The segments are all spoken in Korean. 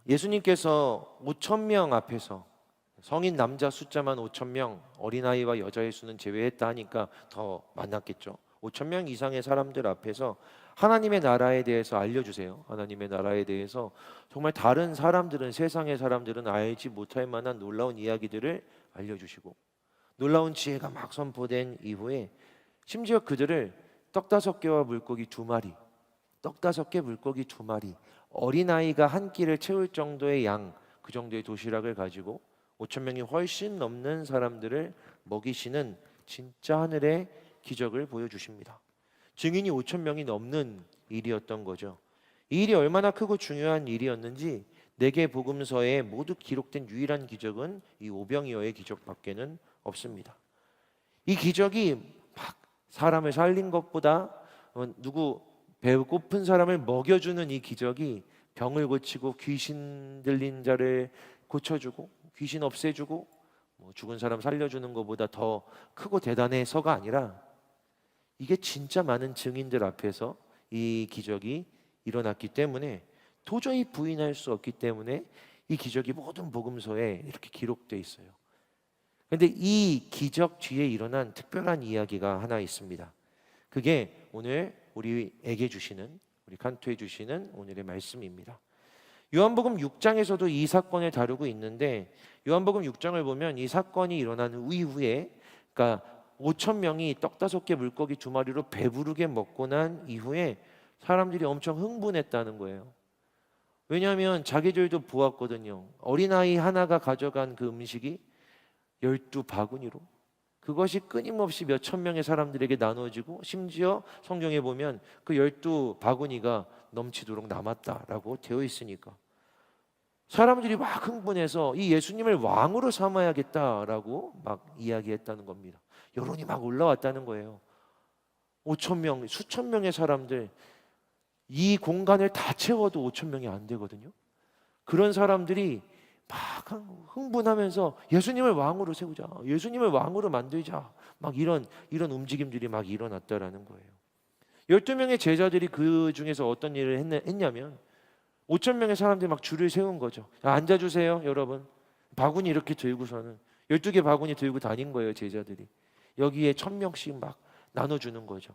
예수님께서 5천 명 앞에서 성인 남자 숫자만 5천 명, 어린아이와 여자의 수는 제외했다 하니까 더 많았겠죠. 5천 명 이상의 사람들 앞에서 하나님의 나라에 대해서 알려주세요. 하나님의 나라에 대해서 정말 다른 사람들은, 세상의 사람들은 알지 못할 만한 놀라운 이야기들을 알려주시고, 놀라운 지혜가 막 선포된 이후에 심지어 그들을 떡 5개와 물고기 2마리, 떡 5개 물고기 2마리, 어린아이가 한 끼를 채울 정도의 양, 그 정도의 도시락을 가지고 5천 명이 훨씬 넘는 사람들을 먹이시는 진짜 하늘의 기적을 보여주십니다. 증인이 5천 명이 넘는 일이었던 거죠. 이 일이 얼마나 크고 중요한 일이었는지 4개 복음서에 모두 기록된 유일한 기적은 이 오병이어의 기적밖에는 없습니다. 이 기적이 막 사람을 살린 것보다 누구 배고픈 사람을 먹여주는 이 기적이 병을 고치고 귀신 들린 자를 고쳐주고 귀신 없애주고 죽은 사람 살려주는 것보다 더 크고 대단해서가 아니라 이게 진짜 많은 증인들 앞에서 이 기적이 일어났기 때문에 도저히 부인할 수 없기 때문에 이 기적이 모든 복음서에 이렇게 기록되어 있어요. 그런데 이 기적 뒤에 일어난 특별한 이야기가 하나 있습니다. 그게 오늘 우리에게 주시는, 우리 칸토에 주시는 오늘의 말씀입니다. 요한복음 6장에서도 이 사건을 다루고 있는데 요한복음 6장을 보면 이 사건이 일어난 이후에, 그러니까 5천 명이 떡 5개 물고기 2마리로 배부르게 먹고 난 이후에 사람들이 엄청 흥분했다는 거예요. 왜냐하면 자기들도 보았거든요. 어린아이 하나가 가져간 그 음식이 12바구니로, 그것이 끊임없이 몇천 명의 사람들에게 나눠지고 심지어 성경에 보면 그 12바구니가 넘치도록 남았다라고 되어 있으니까 사람들이 막 흥분해서 이 예수님을 왕으로 삼아야겠다라고 막 이야기했다는 겁니다. 여론이 막 올라왔다는 거예요. 5천 명, 수천 명의 사람들, 이 공간을 다 채워도 5천 명이 안 되거든요. 그런 사람들이 막 흥분하면서 예수님을 왕으로 세우자, 예수님을 왕으로 만들자, 막 이런 움직임들이 막 일어났다라는 거예요. 12명의 제자들이 그 중에서 어떤 일을 했냐면 5천 명의 사람들이 막 줄을 세운 거죠. 앉아주세요 여러분. 바구니 이렇게 들고서는 12개 바구니 들고 다닌 거예요. 제자들이 여기에 1,000명씩 막 나눠주는 거죠.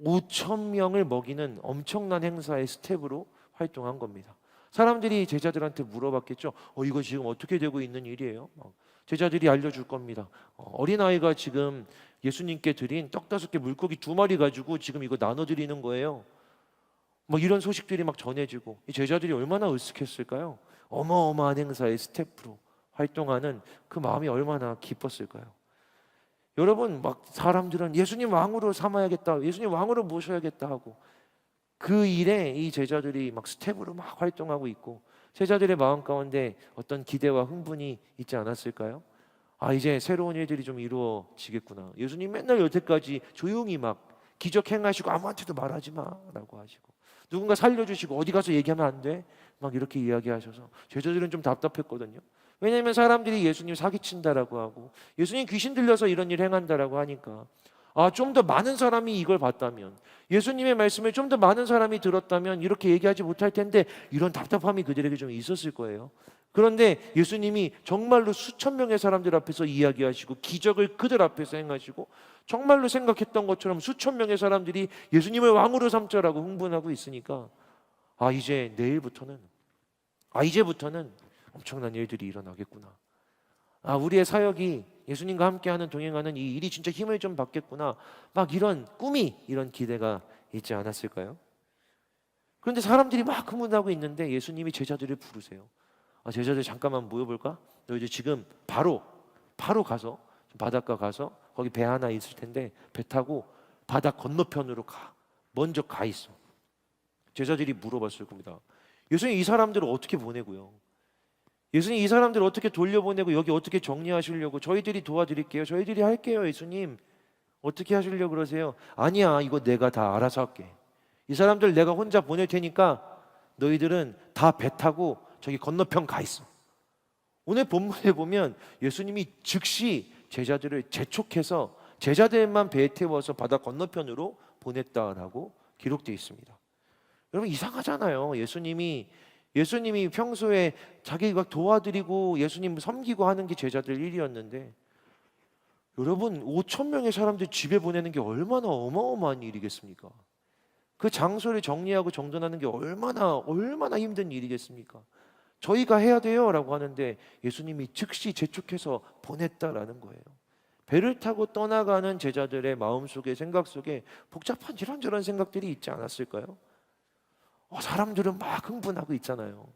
5천 명을 먹이는 엄청난 행사의 스텝으로 활동한 겁니다. 사람들이 제자들한테 물어봤겠죠. 이거 지금 어떻게 되고 있는 일이에요? 제자들이 알려줄 겁니다. 어린아이가 지금 예수님께 드린 떡 5개 물고기 2마리 가지고 지금 이거 나눠드리는 거예요. 이런 소식들이 막 전해지고 이 제자들이 얼마나 으쓱했을까요? 어마어마한 행사의 스태프로 활동하는 그 마음이 얼마나 기뻤을까요? 여러분, 막 사람들은 예수님 왕으로 삼아야겠다, 예수님 왕으로 모셔야겠다 하고 그 일에 이 제자들이 막 스텝으로 막 활동하고 있고 제자들의 마음 가운데 어떤 기대와 흥분이 있지 않았을까요? 이제 새로운 일들이 좀 이루어지겠구나. 예수님 맨날 여태까지 조용히 막 기적 행하시고 아무한테도 말하지 마라고 하시고 누군가 살려주시고 어디 가서 얘기하면 안 돼? 막 이렇게 이야기하셔서 제자들은 좀 답답했거든요. 왜냐하면 사람들이 예수님 사기친다라고 하고 예수님 귀신 들려서 이런 일 행한다라고 하니까 좀 더 많은 사람이 이걸 봤다면, 예수님의 말씀을 좀 더 많은 사람이 들었다면 이렇게 얘기하지 못할 텐데 이런 답답함이 그들에게 좀 있었을 거예요. 그런데 예수님이 정말로 수천 명의 사람들 앞에서 이야기하시고 기적을 그들 앞에서 행하시고 정말로 생각했던 것처럼 수천 명의 사람들이 예수님을 왕으로 삼자라고 흥분하고 있으니까 이제 내일부터는 이제부터는 엄청난 일들이 일어나겠구나. 우리의 사역이 예수님과 함께하는 동행하는 이 일이 진짜 힘을 좀 받겠구나. 막 이런 꿈이, 이런 기대가 있지 않았을까요? 그런데 사람들이 막 흥분하고 있는데 예수님이 제자들을 부르세요. 제자들 잠깐만 모여볼까? 너 이제 지금 바로 가서 바닷가 가서 거기 배 하나 있을 텐데 배 타고 바다 건너편으로 가. 먼저 가 있어. 제자들이 물어봤을 겁니다. 예수님 이 사람들을 어떻게 보내고요? 예수님 이 사람들을 어떻게 돌려보내고 여기 어떻게 정리하시려고? 저희들이 도와드릴게요. 저희들이 할게요. 예수님 어떻게 하시려고 그러세요? 아니야, 이거 내가 다 알아서 할게. 이 사람들 내가 혼자 보낼 테니까 너희들은 다 배 타고 저기 건너편 가 있어. 오늘 본문에 보면 예수님이 즉시 제자들을 재촉해서 제자들만 배에 태워서 바다 건너편으로 보냈다라고 기록되어 있습니다. 여러분 이상하잖아요. 예수님이 예수님이 평소에 자기가 도와드리고 예수님 섬기고 하는 게 제자들 일이었는데, 여러분 5천 명의 사람들 집에 보내는 게 얼마나 어마어마한 일이겠습니까? 그 장소를 정리하고 정돈하는 게 얼마나 힘든 일이겠습니까? 저희가 해야 돼요라고 하는데 예수님이 즉시 재촉해서 보냈다라는 거예요. 배를 타고 떠나가는 제자들의 마음속에, 생각 속에 복잡한 이런저런 생각들이 있지 않았을까요? 사람들은 막 흥분하고 있잖아요.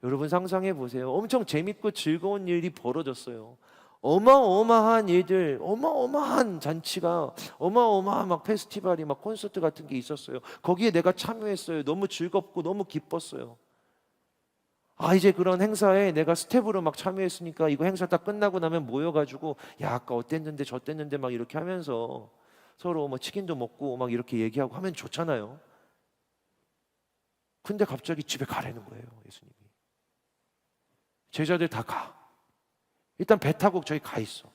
여러분 상상해 보세요. 엄청 재밌고 즐거운 일이 벌어졌어요. 어마어마한 일들, 어마어마한 잔치가, 어마어마한 막 페스티벌이, 막 콘서트 같은 게 있었어요. 거기에 내가 참여했어요. 너무 즐겁고 너무 기뻤어요. 이제 그런 행사에 내가 스텝으로 막 참여했으니까 이거 행사 딱 끝나고 나면 모여가지고 야 아까 어땠는데 저땠는데 막 이렇게 하면서 서로 뭐 치킨도 먹고 막 이렇게 얘기하고 하면 좋잖아요. 근데 갑자기 집에 가라는 거예요, 예수님이. 제자들 다 가. 일단 배 타고 저기 가 있어.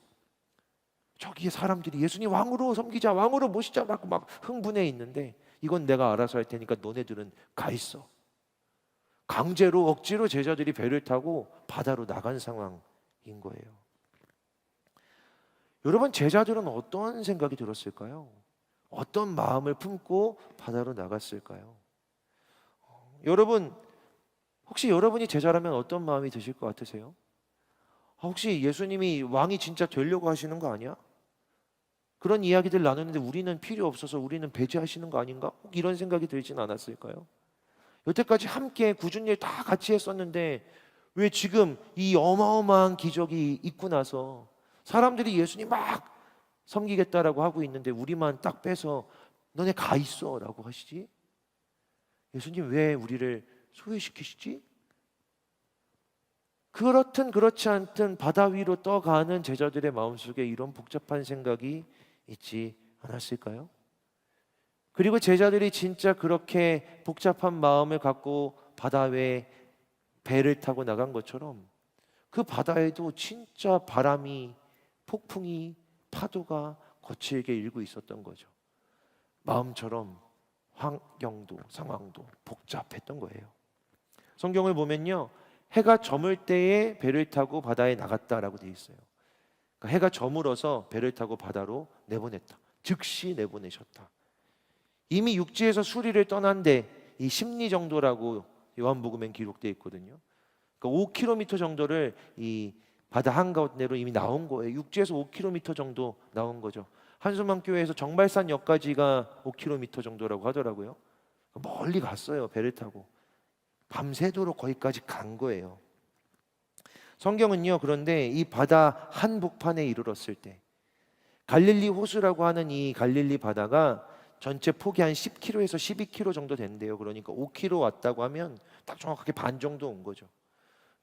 저기에 사람들이 예수님 왕으로 섬기자, 왕으로 모시자 막 흥분해 있는데, 이건 내가 알아서 할 테니까 너네들은 가 있어. 강제로 억지로 제자들이 배를 타고 바다로 나간 상황인 거예요. 여러분, 제자들은 어떤 생각이 들었을까요? 어떤 마음을 품고 바다로 나갔을까요? 여러분, 혹시 여러분이 제자라면 어떤 마음이 드실 것 같으세요? 혹시 예수님이 왕이 진짜 되려고 하시는 거 아니야? 그런 이야기들 나누는데 우리는 필요 없어서 우리는 배제하시는 거 아닌가? 꼭 이런 생각이 들진 않았을까요? 여태까지 함께 굳은 일 다 같이 했었는데 왜 지금 이 어마어마한 기적이 있고 나서 사람들이 예수님 막 섬기겠다라고 하고 있는데 우리만 딱 빼서 너네 가 있어 라고 하시지? 예수님 왜 우리를 소외시키시지? 그렇든 그렇지 않든 바다 위로 떠가는 제자들의 마음속에 이런 복잡한 생각이 있지 않았을까요? 그리고 제자들이 진짜 그렇게 복잡한 마음을 갖고 바다 위에 배를 타고 나간 것처럼 그 바다에도 진짜 바람이, 폭풍이, 파도가 거칠게 일고 있었던 거죠. 마음처럼 환경도 상황도 복잡했던 거예요. 성경을 보면요, 해가 저물 때에 배를 타고 바다에 나갔다라고 되어 있어요. 그러니까 해가 저물어서 배를 타고 바다로 내보냈다. 즉시 내보내셨다. 이미 육지에서 수리를 떠난데 이 심리 정도라고 요한복음엔 기록되어 있거든요. 그러니까 5km 정도를 이 바다 한가운데로 이미 나온 거예요. 육지에서 5km 정도 나온 거죠. 한수만 교회에서 정발산역까지가 5km 정도라고 하더라고요. 멀리 갔어요, 배를 타고. 밤새도록 거기까지 간 거예요. 성경은요, 그런데 이 바다 한복판에 이르렀을 때 갈릴리 호수라고 하는 이 갈릴리 바다가 전체 폭이 한 10km에서 12km 정도 된대요. 그러니까 5km 왔다고 하면 딱 정확하게 반 정도 온 거죠.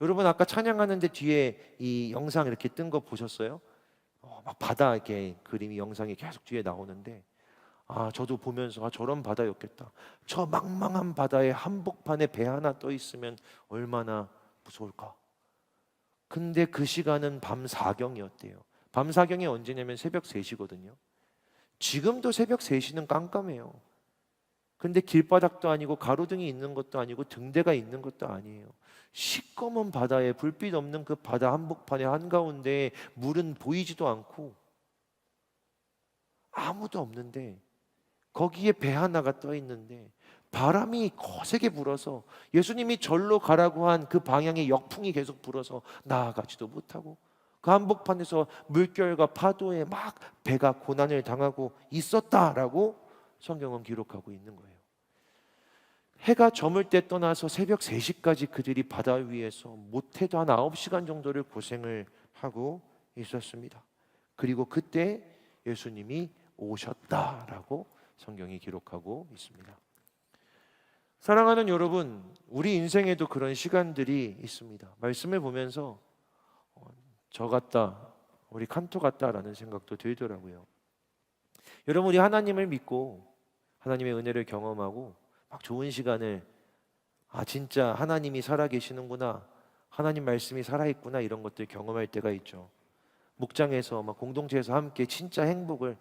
여러분 아까 찬양하는데 뒤에 이 영상 이렇게 뜬 거 보셨어요? 막 바다 이렇게 그림이 영상이 계속 뒤에 나오는데 저도 보면서 저런 바다였겠다. 저 망망한 바다의 한복판에 배 하나 떠 있으면 얼마나 무서울까. 근데 그 시간은 밤 사경이었대요. 밤 사경이 언제냐면 새벽 3시거든요. 지금도 새벽 3시는 깜깜해요. 근데 길바닥도 아니고 가로등이 있는 것도 아니고 등대가 있는 것도 아니에요. 시꺼먼 바다에 불빛 없는 그 바다 한복판의 한가운데 물은 보이지도 않고 아무도 없는데 거기에 배 하나가 떠 있는데 바람이 거세게 불어서 예수님이 절로 가라고 한 그 방향에 역풍이 계속 불어서 나아가지도 못하고 그 한복판에서 물결과 파도에 막 배가 고난을 당하고 있었다라고 성경은 기록하고 있는 거예요. 해가 저물 때 떠나서 새벽 3시까지 그들이 바다 위에서 못해도 한 9시간 정도를 고생을 하고 있었습니다. 그리고 그때 예수님이 오셨다라고 성경이 기록하고 있습니다. 사랑하는 여러분, 우리 인생에도 그런 시간들이 있습니다. 말씀을 보면서 저 같다, 우리 칸토 같다라는 생각도 들더라고요. 여러분, 우리 하나님을 믿고 하나님의 은혜를 경험하고 막 좋은 시간을 진짜 하나님이 살아계시는구나, 하나님 말씀이 살아있구나 이런 것들 경험할 때가 있죠. 목장에서 막 공동체에서 함께 진짜 행복을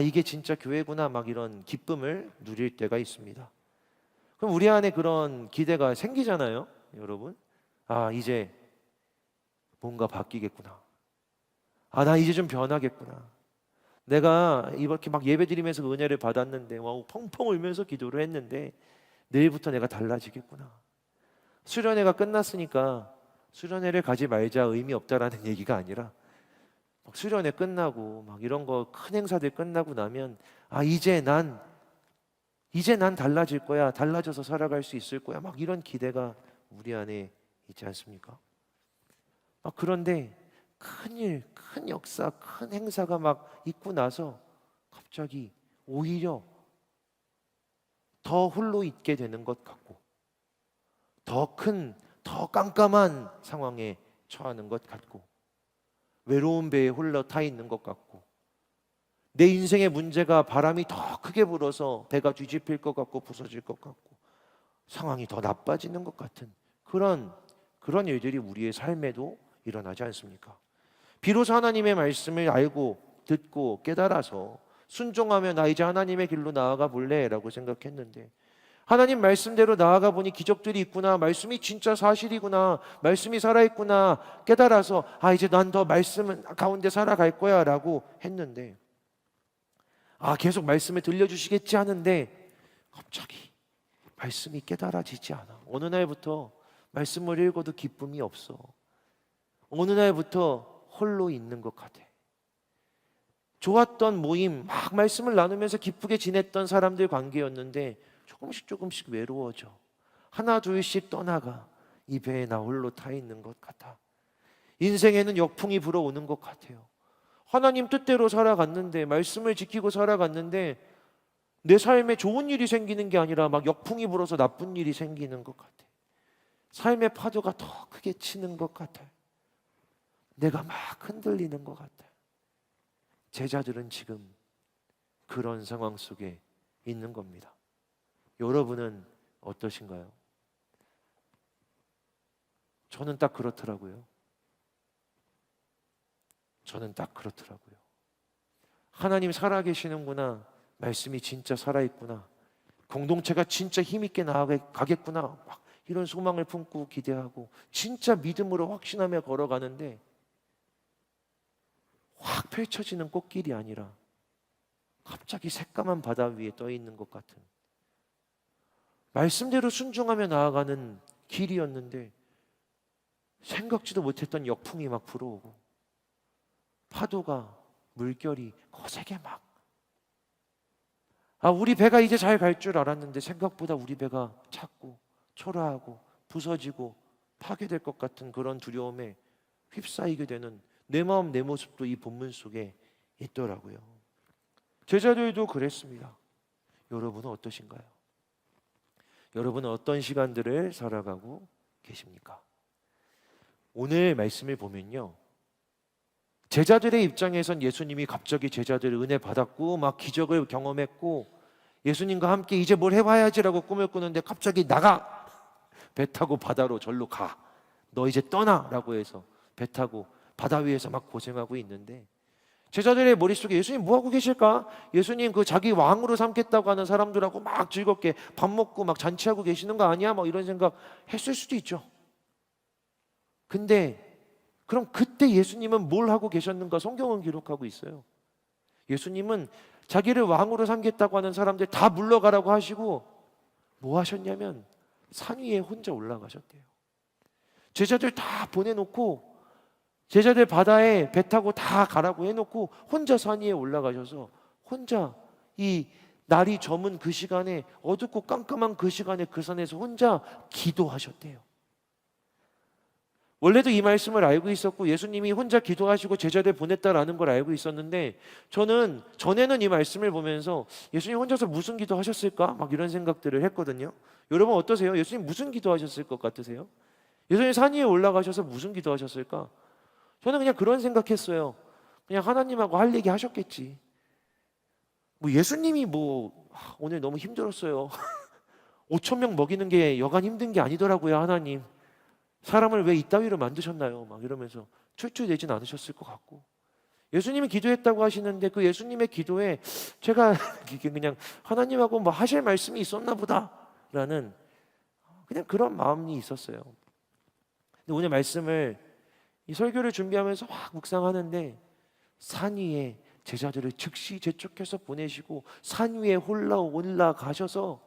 이게 진짜 교회구나 막 이런 기쁨을 누릴 때가 있습니다. 그럼 우리 안에 그런 기대가 생기잖아요. 여러분? 아, 이제 뭔가 바뀌겠구나. 아, 나 이제 좀 변하겠구나. 내가 이렇게 막 예배드리면서 은혜를 받았는데 막 펑펑 울면서 기도를 했는데 내일부터 내가 달라지겠구나. 수련회가 끝났으니까 수련회를 가지 말자 의미 없다라는 얘기가 아니라 막 수련회 끝나고 막 이런 거 큰 행사들 끝나고 나면 아, 이제 난 달라질 거야. 달라져서 살아갈 수 있을 거야. 막 이런 기대가 우리 안에 있지 않습니까? 막 그런데 큰 일, 큰 역사, 큰 행사가 막 있고 나서 갑자기 오히려 더 홀로 있게 되는 것 같고 더 큰, 더 깜깜한 상황에 처하는 것 같고 외로운 배에 홀려 타 있는 것 같고 내 인생의 문제가 바람이 더 크게 불어서 배가 뒤집힐 것 같고 부서질 것 같고 상황이 더 나빠지는 것 같은 그런 일들이 우리의 삶에도 일어나지 않습니까? 비로소 하나님의 말씀을 알고 듣고 깨달아서 순종하며 나 이제 하나님의 길로 나아가 볼래라고 생각했는데 하나님 말씀대로 나아가 보니 기적들이 있구나, 말씀이 진짜 사실이구나, 말씀이 살아있구나 깨달아서 아, 이제 난 더 말씀 가운데 살아갈 거야 라고 했는데 아, 계속 말씀을 들려주시겠지 하는데 갑자기 말씀이 깨달아지지 않아. 어느 날부터 말씀을 읽어도 기쁨이 없어. 어느 날부터 홀로 있는 것 같아. 좋았던 모임, 막 말씀을 나누면서 기쁘게 지냈던 사람들 관계였는데 조금씩 외로워져. 하나 둘씩 떠나가. 이 배에 나 홀로 타 있는 것 같아. 인생에는 역풍이 불어오는 것 같아요. 하나님 뜻대로 살아갔는데, 말씀을 지키고 살아갔는데 내 삶에 좋은 일이 생기는 게 아니라 막 역풍이 불어서 나쁜 일이 생기는 것 같아. 삶의 파도가 더 크게 치는 것 같아요. 내가 막 흔들리는 것 같아요. 제자들은 지금 그런 상황 속에 있는 겁니다. 여러분은 어떠신가요? 저는 딱 그렇더라고요. 하나님 살아계시는구나. 말씀이 진짜 살아있구나. 공동체가 진짜 힘있게 나아가겠구나. 막 이런 소망을 품고 기대하고 진짜 믿음으로 확신하며 걸어가는데 확 펼쳐지는 꽃길이 아니라 갑자기 새까만 바다 위에 떠 있는 것 같은 말씀대로 순종하며 나아가는 길이었는데 생각지도 못했던 역풍이 막 불어오고 파도가 물결이 거세게 막 우리 배가 이제 잘 갈 줄 알았는데 생각보다 우리 배가 찼고 초라하고 부서지고 파괴될 것 같은 그런 두려움에 휩싸이게 되는 내 마음 내 모습도 이 본문 속에 있더라고요. 제자들도 그랬습니다. 여러분은 어떠신가요? 여러분은 어떤 시간들을 살아가고 계십니까? 오늘 말씀을 보면요, 제자들의 입장에선 예수님이 갑자기 제자들 은혜 받았고 막 기적을 경험했고 예수님과 함께 이제 뭘 해봐야지라고 꿈을 꾸는데 갑자기 나가! 배 타고 바다로 절로 가! 너 이제 떠나! 라고 해서 배 타고 바다 위에서 막 고생하고 있는데 제자들의 머릿속에 예수님 뭐하고 계실까? 예수님 그 자기 왕으로 삼겠다고 하는 사람들하고 막 즐겁게 밥 먹고 막 잔치하고 계시는 거 아니야? 막 이런 생각 했을 수도 있죠. 근데 그럼 그때 예수님은 뭘 하고 계셨는가? 성경은 기록하고 있어요. 예수님은 자기를 왕으로 삼겠다고 하는 사람들 다 물러가라고 하시고 뭐 하셨냐면 산 위에 혼자 올라가셨대요. 제자들 다 보내놓고 제자들 바다에 배 타고 다 가라고 해놓고 혼자 산 위에 올라가셔서 혼자 이 날이 저문 그 시간에 어둡고 깜깜한 그 시간에 그 산에서 혼자 기도하셨대요. 원래도 이 말씀을 알고 있었고 예수님이 혼자 기도하시고 제자들 보냈다라는 걸 알고 있었는데 저는 전에는 이 말씀을 보면서 예수님 혼자서 무슨 기도하셨을까? 막 이런 생각들을 했거든요. 여러분 어떠세요? 예수님 무슨 기도하셨을 것 같으세요? 예수님 산 위에 올라가셔서 무슨 기도하셨을까? 저는 그냥 그런 생각했어요. 그냥 하나님하고 할 얘기 하셨겠지. 뭐 예수님이 오늘 너무 힘들었어요. 5천 명 먹이는 게 여간 힘든 게 아니더라고요. 하나님 사람을 왜 이따위로 만드셨나요? 막 이러면서 출출되진 않으셨을 것 같고 예수님이 기도했다고 하시는데 그 예수님의 기도에 제가 그냥 하나님하고 뭐 하실 말씀이 있었나 보다 라는 그냥 그런 마음이 있었어요. 근데 오늘 말씀을 이 설교를 준비하면서 막 묵상하는데 산 위에 제자들을 즉시 재촉해서 보내시고 산 위에 홀라 올라가셔서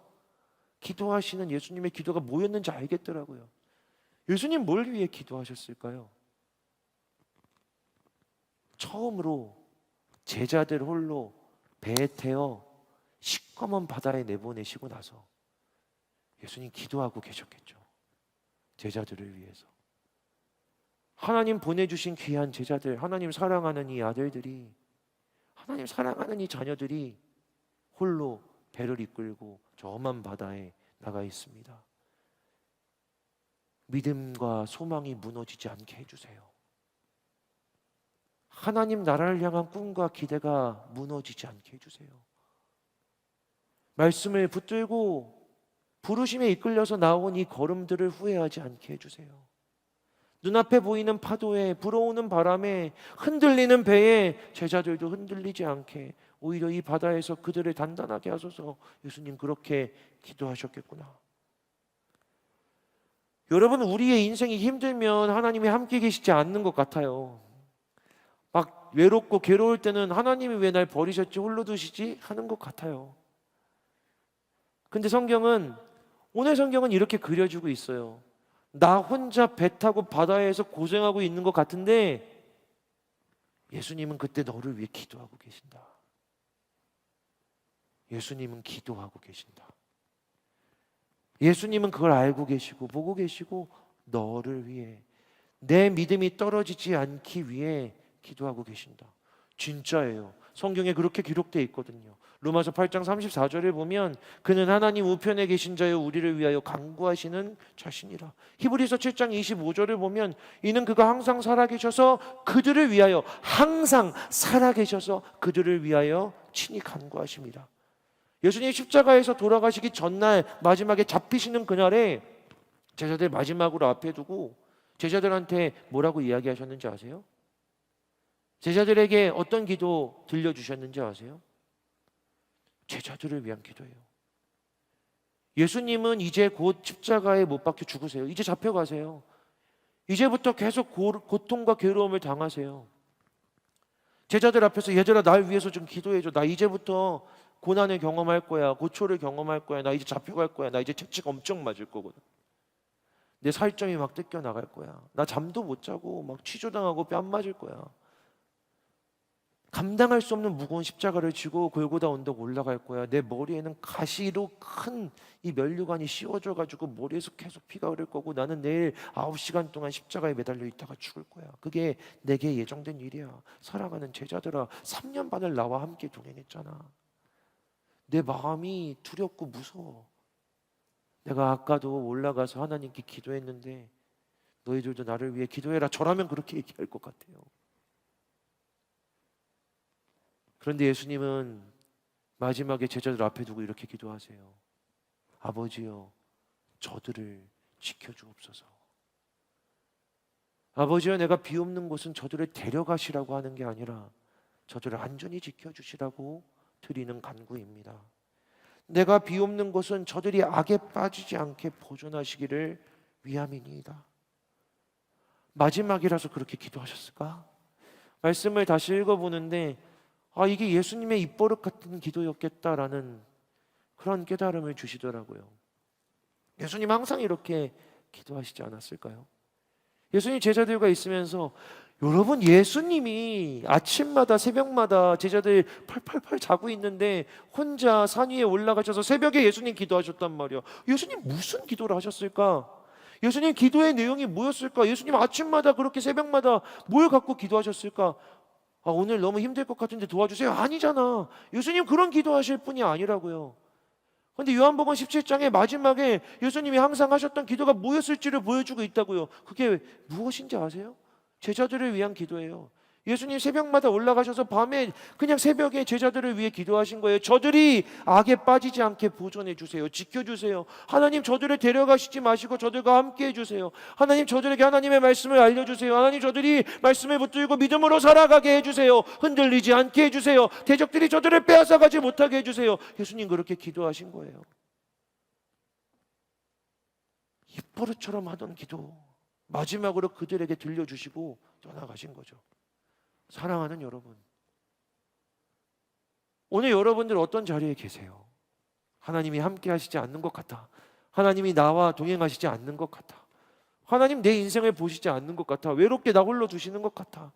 기도하시는 예수님의 기도가 뭐였는지 알겠더라고요. 예수님 뭘 위해 기도하셨을까요? 처음으로 제자들 홀로 배에 태워 시꺼먼 바다에 내보내시고 나서 예수님 기도하고 계셨겠죠. 제자들을 위해서. 하나님 보내주신 귀한 제자들, 하나님 사랑하는 이 아들들이, 하나님 사랑하는 이 자녀들이 홀로 배를 이끌고 저 험한 바다에 나가 있습니다. 믿음과 소망이 무너지지 않게 해주세요. 하나님 나라를 향한 꿈과 기대가 무너지지 않게 해주세요. 말씀을 붙들고 부르심에 이끌려서 나온 이 걸음들을 후회하지 않게 해주세요. 눈앞에 보이는 파도에, 불어오는 바람에, 흔들리는 배에 제자들도 흔들리지 않게 오히려 이 바다에서 그들을 단단하게 하소서. 예수님 그렇게 기도하셨겠구나. 여러분, 우리의 인생이 힘들면 하나님이 함께 계시지 않는 것 같아요. 막 외롭고 괴로울 때는 하나님이 왜 날 버리셨지, 홀로 두시지 하는 것 같아요. 근데 오늘 성경은 이렇게 그려주고 있어요. 나 혼자 배 타고 바다에서 고생하고 있는 것 같은데 예수님은 그때 너를 위해 기도하고 계신다. 예수님은 기도하고 계신다. 예수님은 그걸 알고 계시고 보고 계시고 너를 위해, 내 믿음이 떨어지지 않기 위해 기도하고 계신다. 진짜예요. 성경에 그렇게 기록되어 있거든요. 로마서 8장 34절을 보면 그는 하나님 우편에 계신 자여 우리를 위하여 간구하시는 자신이라. 히브리서 7장 25절을 보면 이는 그가 항상 살아계셔서 그들을 위하여, 항상 살아계셔서 그들을 위하여 친히 간구하십니다. 예수님이 십자가에서 돌아가시기 전날 마지막에 잡히시는 그날에 제자들 마지막으로 앞에 두고 제자들한테 뭐라고 이야기하셨는지 아세요? 제자들에게 어떤 기도 들려주셨는지 아세요? 제자들을 위한 기도예요. 예수님은 이제 곧 십자가에 못 박혀 죽으세요. 이제 잡혀가세요. 이제부터 계속 고통과 괴로움을 당하세요. 제자들 앞에서 얘들아 날 위해서 좀 기도해줘. 나 이제부터 고난을 경험할 거야. 고초를 경험할 거야. 나 이제 잡혀갈 거야. 나 이제 채찍 엄청 맞을 거거든. 내 살점이 막 뜯겨 나갈 거야. 나 잠도 못 자고 막 취조당하고 뺨 맞을 거야. 감당할 수 없는 무거운 십자가를 지고 골고다 언덕 올라갈 거야. 내 머리에는 가시로 큰 이 면류관이 씌워져 가지고 머리에서 계속 피가 흐를 거고 나는 내일 9시간 동안 십자가에 매달려 있다가 죽을 거야. 그게 내게 예정된 일이야. 사랑하는 제자들아, 3년 반을 나와 함께 동행했잖아. 내 마음이 두렵고 무서워. 내가 아까도 올라가서 하나님께 기도했는데 너희들도 나를 위해 기도해라. 저라면 그렇게 얘기할 것 같아요. 그런데 예수님은 마지막에 제자들 앞에 두고 이렇게 기도하세요. 아버지여, 저들을 지켜주옵소서. 아버지여, 내가 비옵는 곳은 저들을 데려가시라고 하는 게 아니라 저들을 안전히 지켜주시라고 드리는 간구입니다. 내가 비옵는 곳은 저들이 악에 빠지지 않게 보존하시기를 위함이니이다. 마지막이라서 그렇게 기도하셨을까? 말씀을 다시 읽어보는데 이게 예수님의 입버릇 같은 기도였겠다라는 그런 깨달음을 주시더라고요. 예수님 항상 이렇게 기도하시지 않았을까요? 예수님 제자들과 있으면서 여러분, 예수님이 아침마다 새벽마다 제자들 펄펄펄 자고 있는데 혼자 산 위에 올라가셔서 새벽에 예수님 기도하셨단 말이야. 예수님 무슨 기도를 하셨을까? 예수님 기도의 내용이 뭐였을까? 예수님 아침마다 그렇게 새벽마다 뭘 갖고 기도하셨을까? 오늘 너무 힘들 것 같은데 도와주세요. 아니잖아. 예수님 그런 기도하실 분이 아니라고요. 그런데 요한복음 17장의 마지막에 예수님이 항상 하셨던 기도가 뭐였을지를 보여주고 있다고요. 그게 무엇인지 아세요? 제자들을 위한 기도예요. 예수님 새벽마다 올라가셔서 밤에 그냥 새벽에 제자들을 위해 기도하신 거예요. 저들이 악에 빠지지 않게 보존해 주세요. 지켜주세요. 하나님, 저들을 데려가시지 마시고 저들과 함께 해주세요. 하나님, 저들에게 하나님의 말씀을 알려주세요. 하나님, 저들이 말씀을 붙들고 믿음으로 살아가게 해주세요. 흔들리지 않게 해주세요. 대적들이 저들을 빼앗아가지 못하게 해주세요. 예수님 그렇게 기도하신 거예요. 입버릇처럼 하던 기도, 마지막으로 그들에게 들려주시고 떠나가신 거죠. 사랑하는 여러분, 오늘 여러분들 어떤 자리에 계세요? 하나님이 함께 하시지 않는 것 같아. 하나님이 나와 동행하시지 않는 것 같아. 하나님 내 인생을 보시지 않는 것 같아. 외롭게 나 홀로 두시는 것 같아.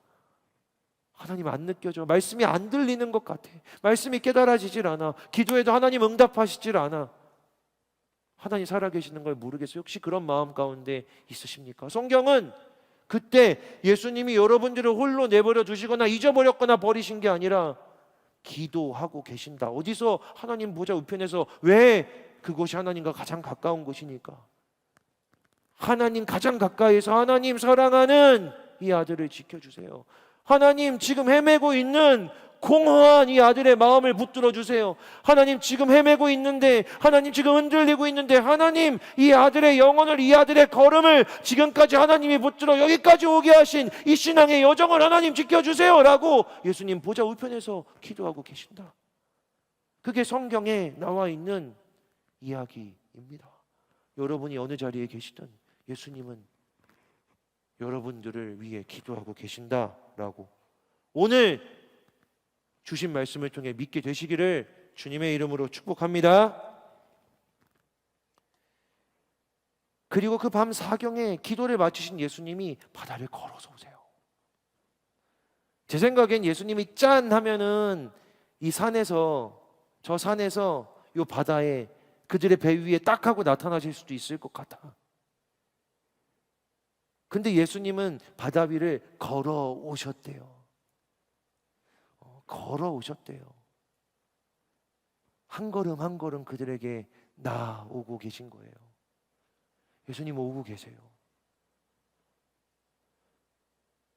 하나님 안 느껴져. 말씀이 안 들리는 것 같아. 말씀이 깨달아지질 않아. 기도해도 하나님 응답하시질 않아. 하나님 살아계시는 걸 모르겠어요. 혹시 그런 마음 가운데 있으십니까? 성경은 그때 예수님이 여러분들을 홀로 내버려 두시거나 잊어버렸거나 버리신 게 아니라 기도하고 계신다. 어디서? 하나님 보좌 우편에서. 왜? 그곳이 하나님과 가장 가까운 곳이니까. 하나님 가장 가까이에서 하나님 사랑하는 이 아들을 지켜주세요. 하나님 지금 헤매고 있는 공허한 이 아들의 마음을 붙들어 주세요. 하나님 지금 헤매고 있는데, 하나님 지금 흔들리고 있는데, 하나님 이 아들의 영혼을, 이 아들의 걸음을 지금까지 하나님이 붙들어 여기까지 오게 하신 이 신앙의 여정을 하나님 지켜주세요 라고 예수님 보좌 우편에서 기도하고 계신다. 그게 성경에 나와 있는 이야기입니다. 여러분이 어느 자리에 계시든 예수님은 여러분들을 위해 기도하고 계신다라고 오늘 주신 말씀을 통해 믿게 되시기를 주님의 이름으로 축복합니다. 그리고 그 밤 사경에 기도를 마치신 예수님이 바다를 걸어서 오세요. 제 생각엔 예수님이 짠 하면은 이 산에서, 저 산에서 이 바다에 그들의 배 위에 딱 하고 나타나실 수도 있을 것 같아. 근데 예수님은 바다 위를 걸어오셨대요. 걸어오셨대요. 한 걸음 한 걸음 그들에게 나오고 계신 거예요. 예수님 오고 계세요.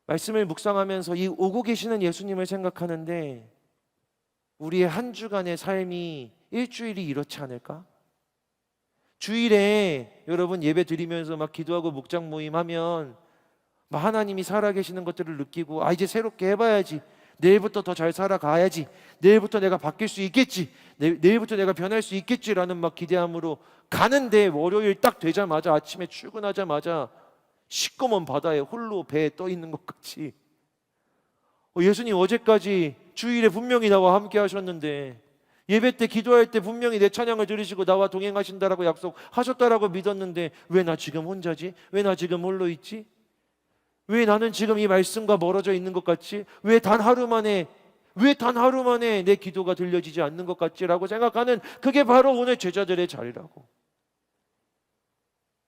말씀을 묵상하면서 이 오고 계시는 예수님을 생각하는데 우리의 한 주간의 삶이 일주일이 이렇지 않을까? 주일에 여러분 예배 드리면서 막 기도하고 묵상 모임 하면 막 하나님이 살아계시는 것들을 느끼고 이제 새롭게 해봐야지. 내일부터 더 잘 살아가야지. 내일부터 내가 바뀔 수 있겠지. 내일부터 내가 변할 수 있겠지라는 막 기대함으로 가는데 월요일 딱 되자마자 아침에 출근하자마자 시꺼먼 바다에 홀로 배에 떠 있는 것 같이 예수님 어제까지 주일에 분명히 나와 함께 하셨는데 예배 때 기도할 때 분명히 내 찬양을 들으시고 나와 동행하신다라고 약속하셨다라고 믿었는데 왜 나 지금 혼자지? 왜 나 지금 홀로 있지? 왜 나는 지금 이 말씀과 멀어져 있는 것 같지? 왜 단 하루 만에 내 기도가 들려지지 않는 것 같지라고 생각하는 그게 바로 오늘 제자들의 자리라고.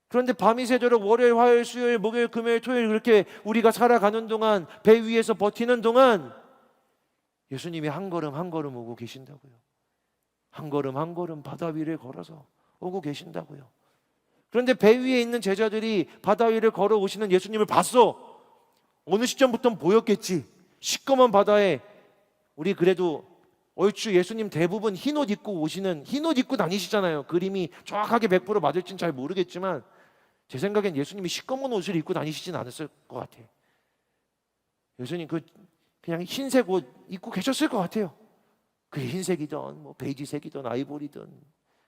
그런데 밤이 새도록 월요일, 화요일, 수요일, 목요일, 금요일, 토요일 그렇게 우리가 살아가는 동안 배 위에서 버티는 동안 예수님이 한 걸음 한 걸음 오고 계신다고요. 한 걸음 한 걸음 바다 위를 걸어서 오고 계신다고요. 그런데 배 위에 있는 제자들이 바다 위를 걸어오시는 예수님을 봤어. 어느 시점부터는 보였겠지. 시꺼먼 바다에 우리 그래도 얼추 예수님 대부분 흰옷 입고 다니시잖아요. 그림이 정확하게 100% 맞을지는 잘 모르겠지만 제 생각엔 예수님이 시꺼먼 옷을 입고 다니시진 않았을 것 같아요. 예수님 그냥 흰색 옷 입고 계셨을 것 같아요. 그게 흰색이든 뭐 베이지색이든 아이보리든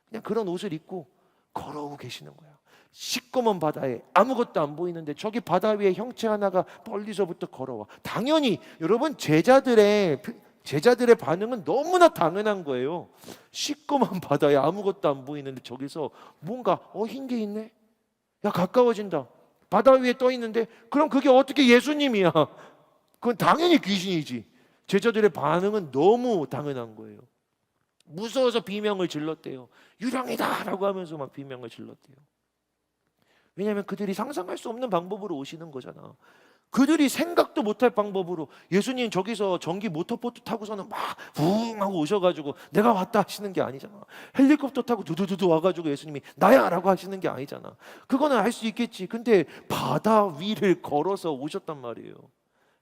그냥 그런 옷을 입고 걸어오고 계시는 거야. 시꺼먼 바다에 아무것도 안 보이는데 저기 바다 위에 형체 하나가 멀리서부터 걸어와. 당연히 여러분 제자들의 반응은 너무나 당연한 거예요. 시꺼먼 바다에 아무것도 안 보이는데 저기서 뭔가 흰 게 있네. 야 가까워진다. 바다 위에 떠 있는데 그럼 그게 어떻게 예수님이야? 그건 당연히 귀신이지. 제자들의 반응은 너무 당연한 거예요. 무서워서 비명을 질렀대요. 유령이다 라고 하면서 막 비명을 질렀대요. 왜냐하면 그들이 상상할 수 없는 방법으로 오시는 거잖아. 그들이 생각도 못할 방법으로 예수님 저기서 전기 모터보트 타고서는 막 붕 하고 오셔가지고 내가 왔다 하시는 게 아니잖아. 헬리콥터 타고 두두두두 와가지고 예수님이 나야 라고 하시는 게 아니잖아. 그거는 알 수 있겠지. 근데 바다 위를 걸어서 오셨단 말이에요.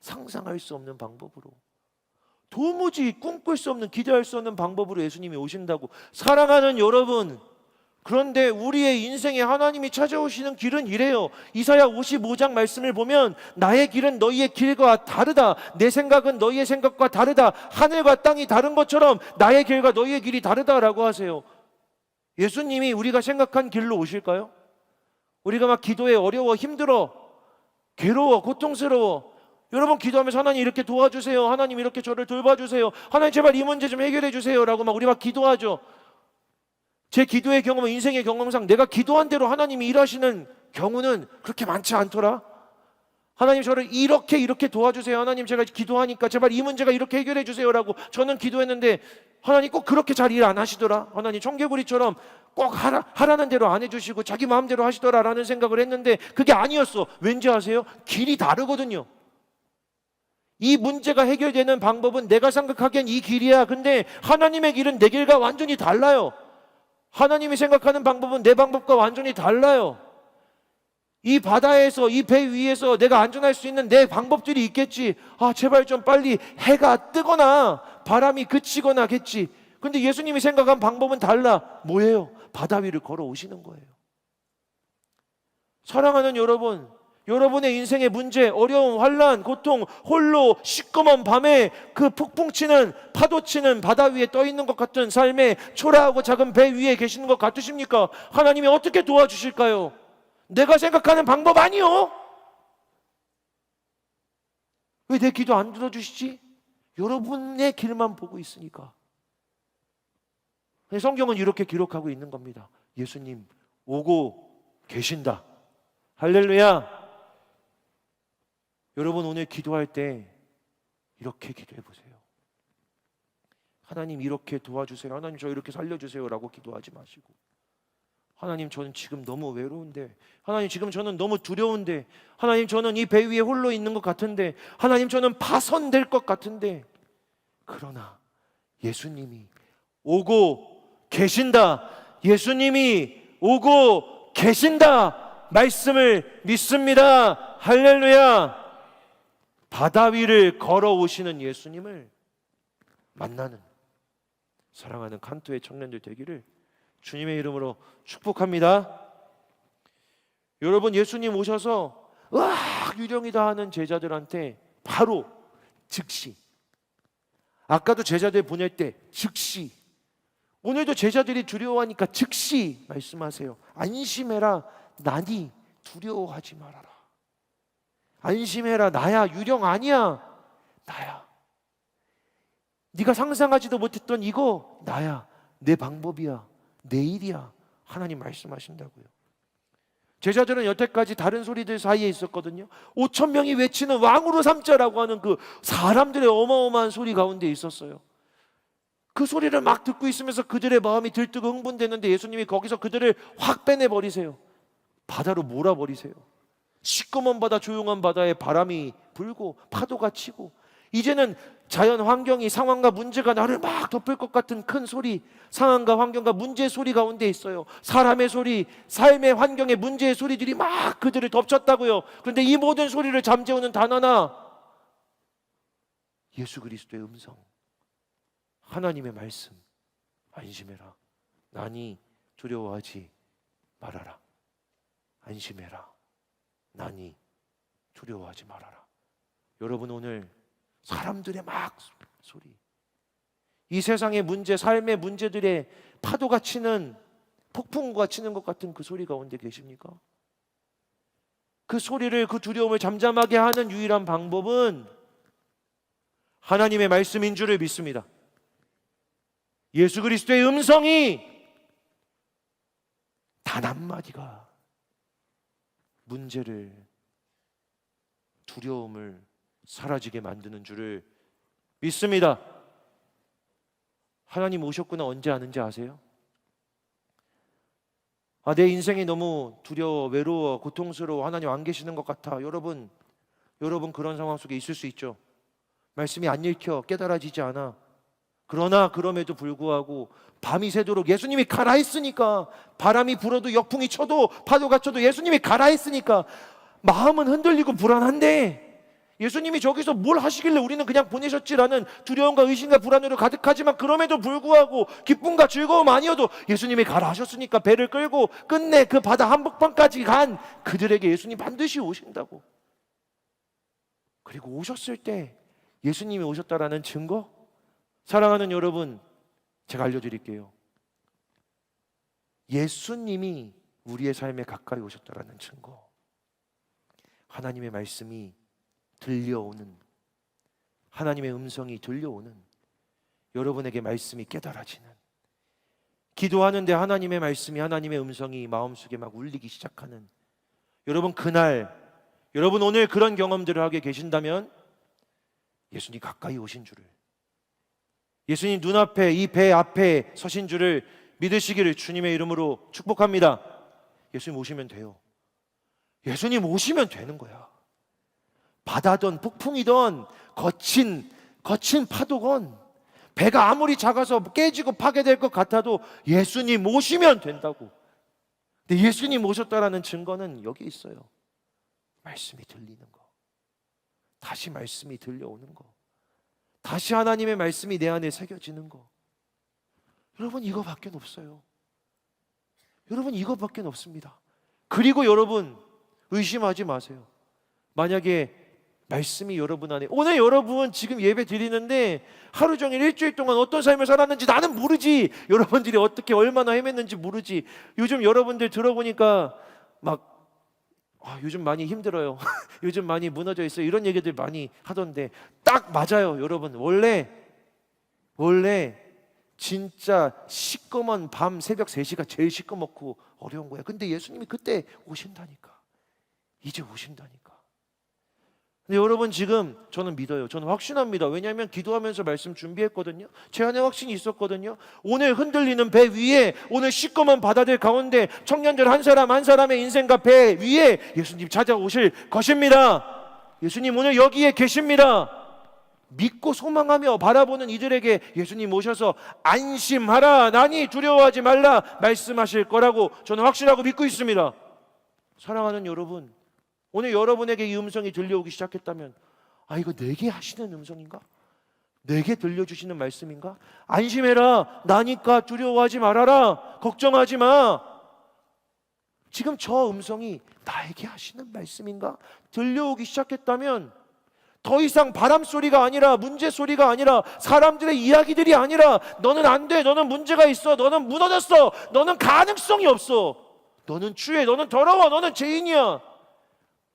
상상할 수 없는 방법으로, 도무지 꿈꿀 수 없는, 기대할 수 없는 방법으로 예수님이 오신다고. 사랑하는 여러분, 그런데 우리의 인생에 하나님이 찾아오시는 길은 이래요. 이사야 55장 말씀을 보면 나의 길은 너희의 길과 다르다. 내 생각은 너희의 생각과 다르다. 하늘과 땅이 다른 것처럼 나의 길과 너희의 길이 다르다라고 하세요. 예수님이 우리가 생각한 길로 오실까요? 우리가 막 기도에 어려워 힘들어 괴로워, 고통스러워. 여러분 기도하면서 하나님 이렇게 도와주세요. 하나님 이렇게 저를 돌봐주세요. 하나님 제발 이 문제 좀 해결해 주세요. 라고 우리 막 기도하죠. 제 기도의 경험은 인생의 경험상 내가 기도한 대로 하나님이 일하시는 경우는 그렇게 많지 않더라. 하나님 저를 이렇게 도와주세요. 하나님 제가 기도하니까 제발 이 문제가 이렇게 해결해 주세요라고 저는 기도했는데 하나님 꼭 그렇게 잘 일 안 하시더라. 하나님 청개구리처럼 꼭 하라는 대로 안 해주시고 자기 마음대로 하시더라라는 생각을 했는데 그게 아니었어. 왠지 아세요? 길이 다르거든요. 이 문제가 해결되는 방법은 내가 생각하기엔 이 길이야. 근데 하나님의 길은 내 길과 완전히 달라요. 하나님이 생각하는 방법은 내 방법과 완전히 달라요. 이 바다에서, 이 배 위에서 내가 안전할 수 있는 내 방법들이 있겠지. 제발 좀 빨리 해가 뜨거나 바람이 그치거나 겠지. 근데 예수님이 생각한 방법은 달라. 뭐예요? 바다 위를 걸어오시는 거예요. 사랑하는 여러분, 여러분의 인생의 문제, 어려움, 환난, 고통, 홀로 시꺼먼 밤에 그 폭풍치는 파도치는 바다 위에 떠 있는 것 같은 삶에 초라하고 작은 배 위에 계시는 것 같으십니까? 하나님이 어떻게 도와주실까요? 내가 생각하는 방법 아니요. 왜 내 기도 안 들어주시지? 여러분의 길만 보고 있으니까. 성경은 이렇게 기록하고 있는 겁니다. 예수님 오고 계신다. 할렐루야. 여러분 오늘 기도할 때 이렇게 기도해 보세요. 하나님 이렇게 도와주세요. 하나님 저 이렇게 살려주세요 라고 기도하지 마시고, 하나님 저는 지금 너무 외로운데, 하나님 지금 저는 너무 두려운데, 하나님 저는 이 배 위에 홀로 있는 것 같은데, 하나님 저는 파손될 것 같은데, 그러나 예수님이 오고 계신다. 예수님이 오고 계신다. 말씀을 믿습니다. 할렐루야. 바다 위를 걸어오시는 예수님을 만나는 사랑하는 칸토의 청년들 되기를 주님의 이름으로 축복합니다. 여러분 예수님 오셔서 으악 유령이다 하는 제자들한테 바로 즉시, 아까도 제자들 보낼 때 즉시, 오늘도 제자들이 두려워하니까 즉시 말씀하세요. 안심해라, 나니 두려워하지 말아라. 안심해라, 나야, 유령 아니야, 나야. 네가 상상하지도 못했던 이거 나야, 내 방법이야, 내 일이야. 하나님 말씀하신다고요. 제자들은 여태까지 다른 소리들 사이에 있었거든요. 5천 명이 외치는 왕으로 삼자라고 하는 그 사람들의 어마어마한 소리 가운데 있었어요. 그 소리를 막 듣고 있으면서 그들의 마음이 들뜨고 흥분되는데 예수님이 거기서 그들을 확 빼내버리세요. 바다로 몰아버리세요. 시꺼먼 바다, 조용한 바다에 바람이 불고 파도가 치고, 이제는 자연 환경이, 상황과 문제가 나를 막 덮을 것 같은 큰 소리, 상황과 환경과 문제의 소리 가운데 있어요. 사람의 소리, 삶의 환경의 문제의 소리들이 막 그들을 덮쳤다고요. 그런데 이 모든 소리를 잠재우는 단 하나, 예수 그리스도의 음성, 하나님의 말씀. 안심해라, 나니 두려워하지 말아라. 안심해라, 나니 두려워하지 말아라. 여러분 오늘 사람들의 막 소리, 이 세상의 문제, 삶의 문제들의 파도가 치는, 폭풍과 치는 것 같은 그 소리 가운데 계십니까? 그 소리를, 그 두려움을 잠잠하게 하는 유일한 방법은 하나님의 말씀인 줄을 믿습니다. 예수 그리스도의 음성이 단 한마디가 문제를, 두려움을 사라지게 만드는 줄을 믿습니다. 하나님 오셨구나 언제 아는지 아세요? 내 인생이 너무 두려워, 외로워, 고통스러워, 하나님 안 계시는 것 같아. 여러분 그런 상황 속에 있을 수 있죠. 말씀이 안 읽혀, 깨달아지지 않아. 그러나 그럼에도 불구하고 밤이 새도록 예수님이 가라 했으니까, 바람이 불어도 역풍이 쳐도 파도가 쳐도 예수님이 가라 했으니까 마음은 흔들리고 불안한데, 예수님이 저기서 뭘 하시길래 우리는 그냥 보내셨지라는 두려움과 의심과 불안으로 가득하지만, 그럼에도 불구하고 기쁨과 즐거움 아니어도 예수님이 가라 하셨으니까 배를 끌고 끝내 그 바다 한복판까지 간 그들에게 예수님 반드시 오신다고. 그리고 오셨을 때 예수님이 오셨다라는 증거, 사랑하는 여러분, 제가 알려드릴게요. 예수님이 우리의 삶에 가까이 오셨다라는 증거. 하나님의 말씀이 들려오는, 하나님의 음성이 들려오는, 여러분에게 말씀이 깨달아지는, 기도하는데 하나님의 말씀이, 하나님의 음성이 마음속에 막 울리기 시작하는, 여러분 그날, 여러분 오늘 그런 경험들을 하게 계신다면 예수님 가까이 오신 줄을, 예수님 눈앞에, 이 배 앞에 서신 줄을 믿으시기를 주님의 이름으로 축복합니다. 예수님 오시면 돼요. 예수님 오시면 되는 거야. 바다든 폭풍이든 거친 파도건, 배가 아무리 작아서 깨지고 파괴될 것 같아도 예수님 오시면 된다고. 근데 예수님 오셨다라는 증거는 여기 있어요. 말씀이 들리는 거, 다시 말씀이 들려오는 거, 다시 하나님의 말씀이 내 안에 새겨지는 거. 여러분 이거밖에 없어요. 여러분 이거밖에 없습니다. 그리고 여러분 의심하지 마세요. 만약에 말씀이 여러분 안에, 오늘 여러분 지금 예배 드리는데 하루 종일 일주일 동안 어떤 삶을 살았는지 나는 모르지, 여러분들이 어떻게 얼마나 헤맸는지 모르지. 요즘 여러분들 들어보니까 막 요즘 많이 힘들어요. 요즘 많이 무너져 있어요. 이런 얘기들 많이 하던데 딱 맞아요. 여러분 원래 진짜 시꺼먼 밤 새벽 3시가 제일 시꺼멓고 어려운 거야. 근데 예수님이 그때 오신다니까. 이제 오신다니까. 근데 여러분 지금 저는 믿어요. 저는 확신합니다. 왜냐하면 기도하면서 말씀 준비했거든요. 제 안에 확신이 있었거든요. 오늘 흔들리는 배 위에, 오늘 시꺼먼 바다들 가운데 청년들 한 사람 한 사람의 인생과 배 위에 예수님 찾아오실 것입니다. 예수님 오늘 여기에 계십니다. 믿고 소망하며 바라보는 이들에게 예수님 오셔서 안심하라, 나니 두려워하지 말라 말씀하실 거라고 저는 확실하고 믿고 있습니다. 사랑하는 여러분, 오늘 여러분에게 이 음성이 들려오기 시작했다면, 이거 내게 하시는 음성인가? 내게 들려주시는 말씀인가? 안심해라, 나니까 두려워하지 말아라, 걱정하지 마. 지금 저 음성이 나에게 하시는 말씀인가? 들려오기 시작했다면 더 이상 바람 소리가 아니라, 문제 소리가 아니라, 사람들의 이야기들이 아니라, 너는 안 돼, 너는 문제가 있어, 너는 무너졌어, 너는 가능성이 없어, 너는 추해, 너는 더러워, 너는 죄인이야,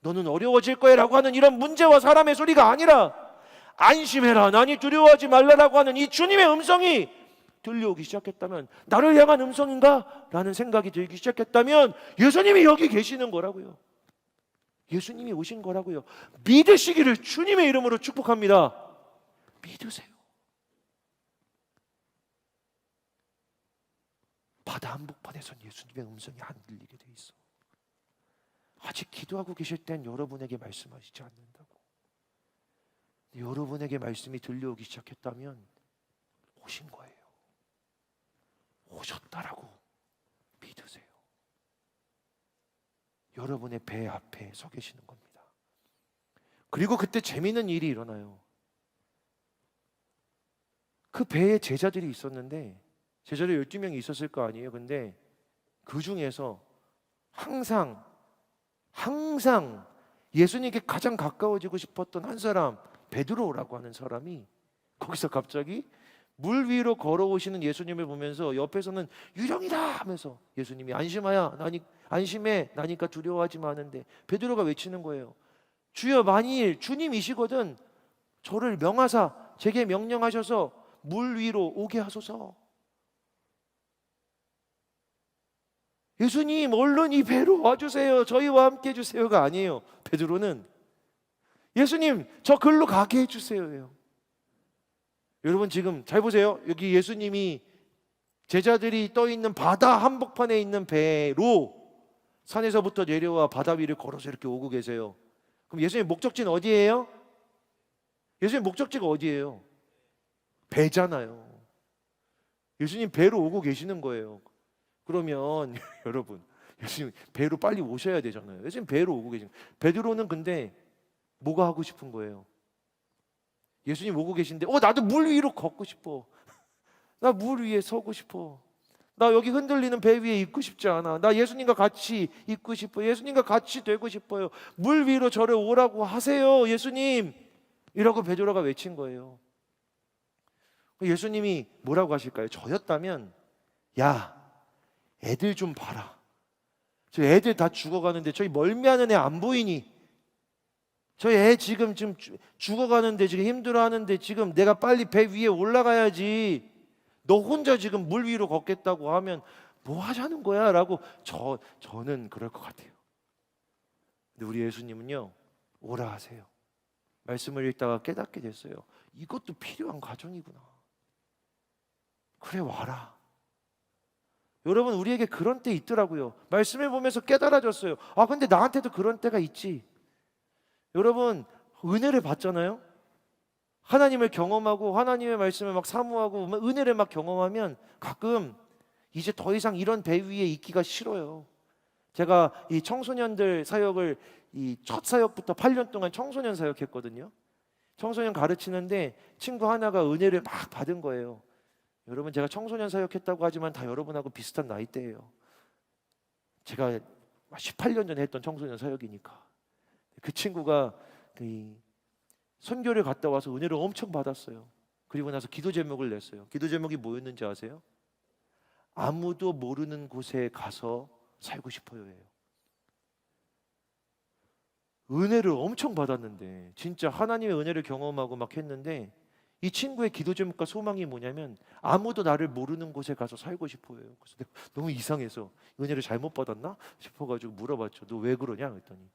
너는 어려워질 거야 라고 하는 이런 문제와 사람의 소리가 아니라, 안심해라, 나니 두려워하지 말라라고 하는 이 주님의 음성이 들려오기 시작했다면, 나를 향한 음성인가? 라는 생각이 들기 시작했다면 예수님이 여기 계시는 거라고요. 예수님이 오신 거라고요. 믿으시기를 주님의 이름으로 축복합니다. 믿으세요. 바다 한복판에선 예수님의 음성이 안 들리게 돼 있어. 아직 기도하고 계실 땐 여러분에게 말씀하시지 않는다고. 여러분에게 말씀이 들려오기 시작했다면 오신 거예요. 오셨다라고 믿으세요. 여러분의 배 앞에 서 계시는 겁니다. 그리고 그때 재미있는 일이 일어나요. 그 배에 제자들이 있었는데, 제자들 12명이 있었을 거 아니에요. 근데 그 중에서 항상 예수님께 가장 가까워지고 싶었던 한 사람, 베드로라고 하는 사람이 거기서 갑자기 물 위로 걸어오시는 예수님을 보면서 옆에서는 유령이다 하면서, 예수님이 안심해, 나니까 두려워하지 마는데 베드로가 외치는 거예요. 주여, 만일 주님이시거든 저를 명하사 제게 명령하셔서 물 위로 오게 하소서. 예수님 얼른 이 배로 와주세요, 저희와 함께 해주세요가 아니에요. 베드로는 예수님 저 글로 가게 해주세요. 여러분 지금 잘 보세요. 여기 예수님이 제자들이 떠있는 바다 한복판에 있는 배로 산에서부터 내려와 바다 위를 걸어서 이렇게 오고 계세요. 그럼 예수님 목적지는 어디예요? 예수님 목적지가 어디예요? 배잖아요. 예수님 배로 오고 계시는 거예요. 그러면 여러분, 예수님 배로 빨리 오셔야 되잖아요. 예수님 배로 오고 계신 거예요. 베드로는 근데 뭐가 하고 싶은 거예요? 예수님 오고 계신데 나도 물 위로 걷고 싶어. 나 물 위에 서고 싶어. 나 여기 흔들리는 배 위에 있고 싶지 않아. 나 예수님과 같이 있고 싶어. 예수님과 같이 되고 싶어요. 물 위로 저를 오라고 하세요, 예수님. 이라고 베드로가 외친 거예요. 예수님이 뭐라고 하실까요? 저였다면, 야, 애들 좀 봐라. 저 애들 다 죽어가는데 저기 멀미하는 애 안 보이니? 저희 애 지금 죽어가는데 지금 힘들어하는데 지금 내가 빨리 배 위에 올라가야지. 너 혼자 지금 물 위로 걷겠다고 하면 뭐 하자는 거야? 라고 저는 그럴 것 같아요. 근데 우리 예수님은요, 오라 하세요. 말씀을 읽다가 깨닫게 됐어요. 이것도 필요한 과정이구나. 그래, 와라. 여러분, 우리에게 그런 때 있더라고요. 말씀을 보면서 깨달아졌어요. 아, 근데 나한테도 그런 때가 있지. 여러분, 은혜를 받잖아요. 하나님을 경험하고 하나님의 말씀을 막 사모하고 은혜를 막 경험하면 가끔 이제 더 이상 이런 배 위에 있기가 싫어요. 제가 이 청소년들 사역을 이 첫 사역부터 8년 동안 청소년 사역했거든요. 청소년 가르치는데 친구 하나가 은혜를 막 받은 거예요. 여러분, 제가 청소년 사역했다고 하지만 다 여러분하고 비슷한 나이대예요. 제가 18년 전에 했던 청소년 사역이니까. 그 친구가 선교를 갔다 와서 은혜를 엄청 받았어요. 그리고 나서 기도 제목을 냈어요. 기도 제목이 뭐였는지 아세요? 아무도 모르는 곳에 가서 살고 싶어요예요. 은혜를 엄청 받았는데, 진짜 하나님의 은혜를 경험하고 막 했는데, 이 친구의 기도 제목과 소망이 뭐냐면 아무도 나를 모르는 곳에 가서 살고 싶어요. 그래서 내가 너무 이상해서 은혜를 잘못 받았나 싶어가지고 물어봤죠. 너 왜 그러냐 그랬더니,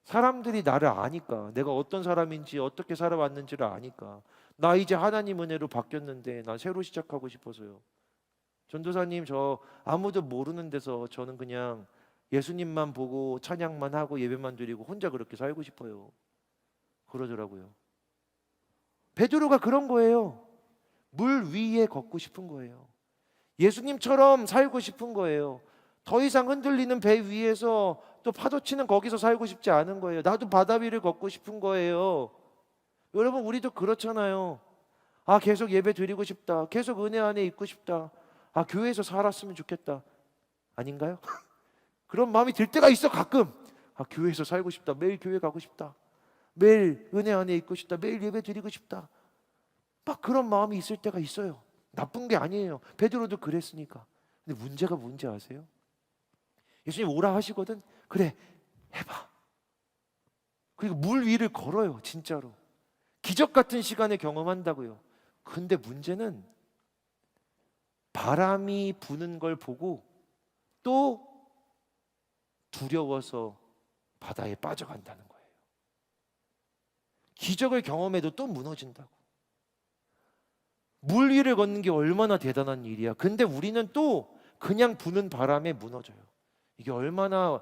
사람들이 나를 아니까, 내가 어떤 사람인지 어떻게 살아왔는지를 아니까, 나 이제 하나님 은혜로 바뀌었는데 나 새로 시작하고 싶어서요. 전도사님, 저 아무도 모르는 데서 저는 그냥 예수님만 보고 찬양만 하고 예배만 드리고 혼자 그렇게 살고 싶어요. 그러더라고요. 베드로가 그런 거예요. 물 위에 걷고 싶은 거예요. 예수님처럼 살고 싶은 거예요. 더 이상 흔들리는 배 위에서 또 파도 치는 거기서 살고 싶지 않은 거예요. 나도 바다 위를 걷고 싶은 거예요. 여러분, 우리도 그렇잖아요. 아, 계속 예배 드리고 싶다. 계속 은혜 안에 있고 싶다. 아, 교회에서 살았으면 좋겠다. 아닌가요? 그런 마음이 들 때가 있어, 가끔. 아, 교회에서 살고 싶다. 매일 교회 가고 싶다. 매일 은혜 안에 있고 싶다. 매일 예배 드리고 싶다. 막 그런 마음이 있을 때가 있어요. 나쁜 게 아니에요. 베드로도 그랬으니까. 근데 문제가 뭔지 아세요? 예수님 오라 하시거든. 그래, 해봐. 그리고 물 위를 걸어요. 진짜로 기적 같은 시간을 경험한다고요. 근데 문제는 바람이 부는 걸 보고 또 두려워서 바다에 빠져간다는 거예요. 기적을 경험해도 또 무너진다고. 물 위를 걷는 게 얼마나 대단한 일이야. 근데 우리는 또 그냥 부는 바람에 무너져요. 이게 얼마나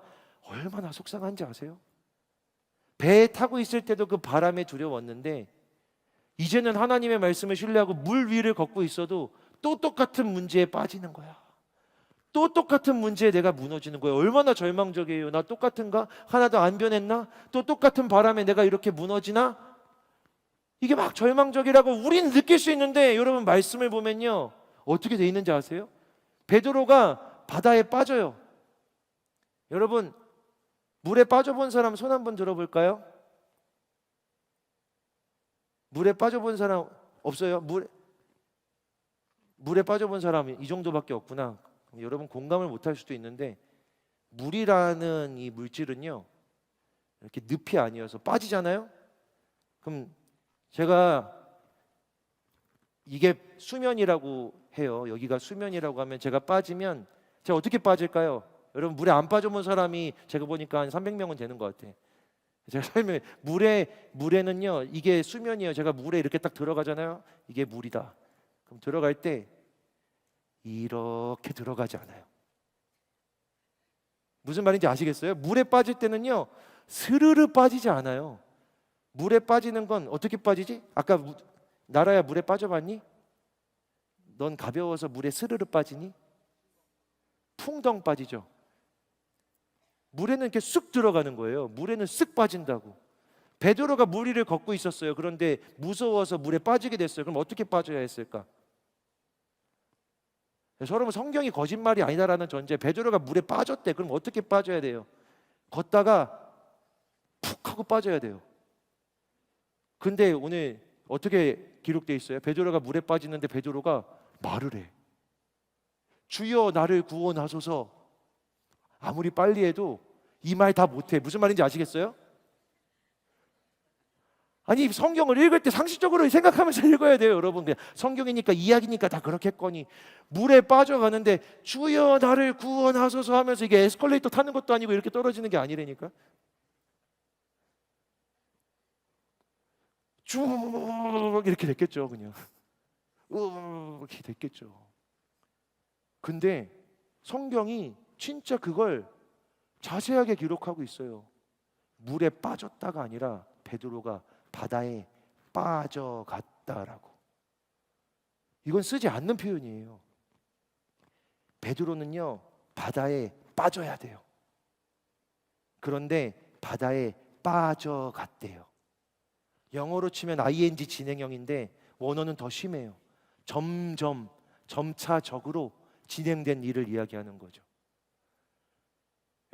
속상한지 아세요? 배에 타고 있을 때도 그 바람에 두려웠는데, 이제는 하나님의 말씀을 신뢰하고 물 위를 걷고 있어도 또 똑같은 문제에 빠지는 거야. 또 똑같은 문제에 내가 무너지는 거예요. 얼마나 절망적이에요. 나 똑같은가? 하나도 안 변했나? 또 똑같은 바람에 내가 이렇게 무너지나? 이게 막 절망적이라고 우리는 느낄 수 있는데, 여러분 말씀을 보면요, 어떻게 돼 있는지 아세요? 베드로가 바다에 빠져요. 여러분, 물에 빠져본 사람 손 한번 들어볼까요? 물에 빠져본 사람 없어요? 물에 빠져본 사람 이 정도밖에 없구나. 여러분 공감을 못할 수도 있는데, 물이라는 이 물질은요, 이렇게 늪이 아니어서 빠지잖아요. 그럼 제가, 이게 수면이라고 해요. 여기가 수면이라고 하면 제가 빠지면 제가 어떻게 빠질까요? 여러분, 물에 안 빠져본 사람이 제가 보니까 한 300명은 되는 것 같아. 제가 설명해. 물에는요, 이게 수면이에요. 제가 물에 이렇게 딱 들어가잖아요. 이게 물이다. 그럼 들어갈 때 이렇게 들어가지 않아요. 무슨 말인지 아시겠어요? 물에 빠질 때는요, 스르르 빠지지 않아요. 물에 빠지는 건 어떻게 빠지지? 아까 나라야 물에 빠져봤니? 넌 가벼워서 물에 스르르 빠지니? 풍덩 빠지죠. 물에는 이렇게 쑥 들어가는 거예요. 물에는 쓱 빠진다고. 베드로가 물 위를 걷고 있었어요. 그런데 무서워서 물에 빠지게 됐어요. 그럼 어떻게 빠져야 했을까? 여러분, 성경이 거짓말이 아니다라는 전제. 베드로가 물에 빠졌대. 그럼 어떻게 빠져야 돼요? 걷다가 푹 하고 빠져야 돼요. 근데 오늘 어떻게 기록되어 있어요? 베드로가 물에 빠지는데 베드로가 말을 해. 주여 나를 구원하소서. 아무리 빨리 해도 이 말 다 못해. 무슨 말인지 아시겠어요? 아니 성경을 읽을 때 상식적으로 생각하면서 읽어야 돼요, 여러분. 그냥 성경이니까 이야기니까 다 그렇겠거니. 물에 빠져가는데 주여 나를 구원하소서 하면서 이게 에스컬레이터 타는 것도 아니고 이렇게 떨어지는 게 아니라니까. 쭉 이렇게 됐겠죠, 그냥. 이렇게 됐겠죠. 근데 성경이 진짜 그걸 자세하게 기록하고 있어요. 물에 빠졌다가 아니라 베드로가 바다에 빠져갔다라고. 이건 쓰지 않는 표현이에요. 베드로는요, 바다에 빠져야 돼요. 그런데 바다에 빠져갔대요. 영어로 치면 ing 진행형인데 원어는 더 심해요. 점점, 점차적으로 진행된 일을 이야기하는 거죠.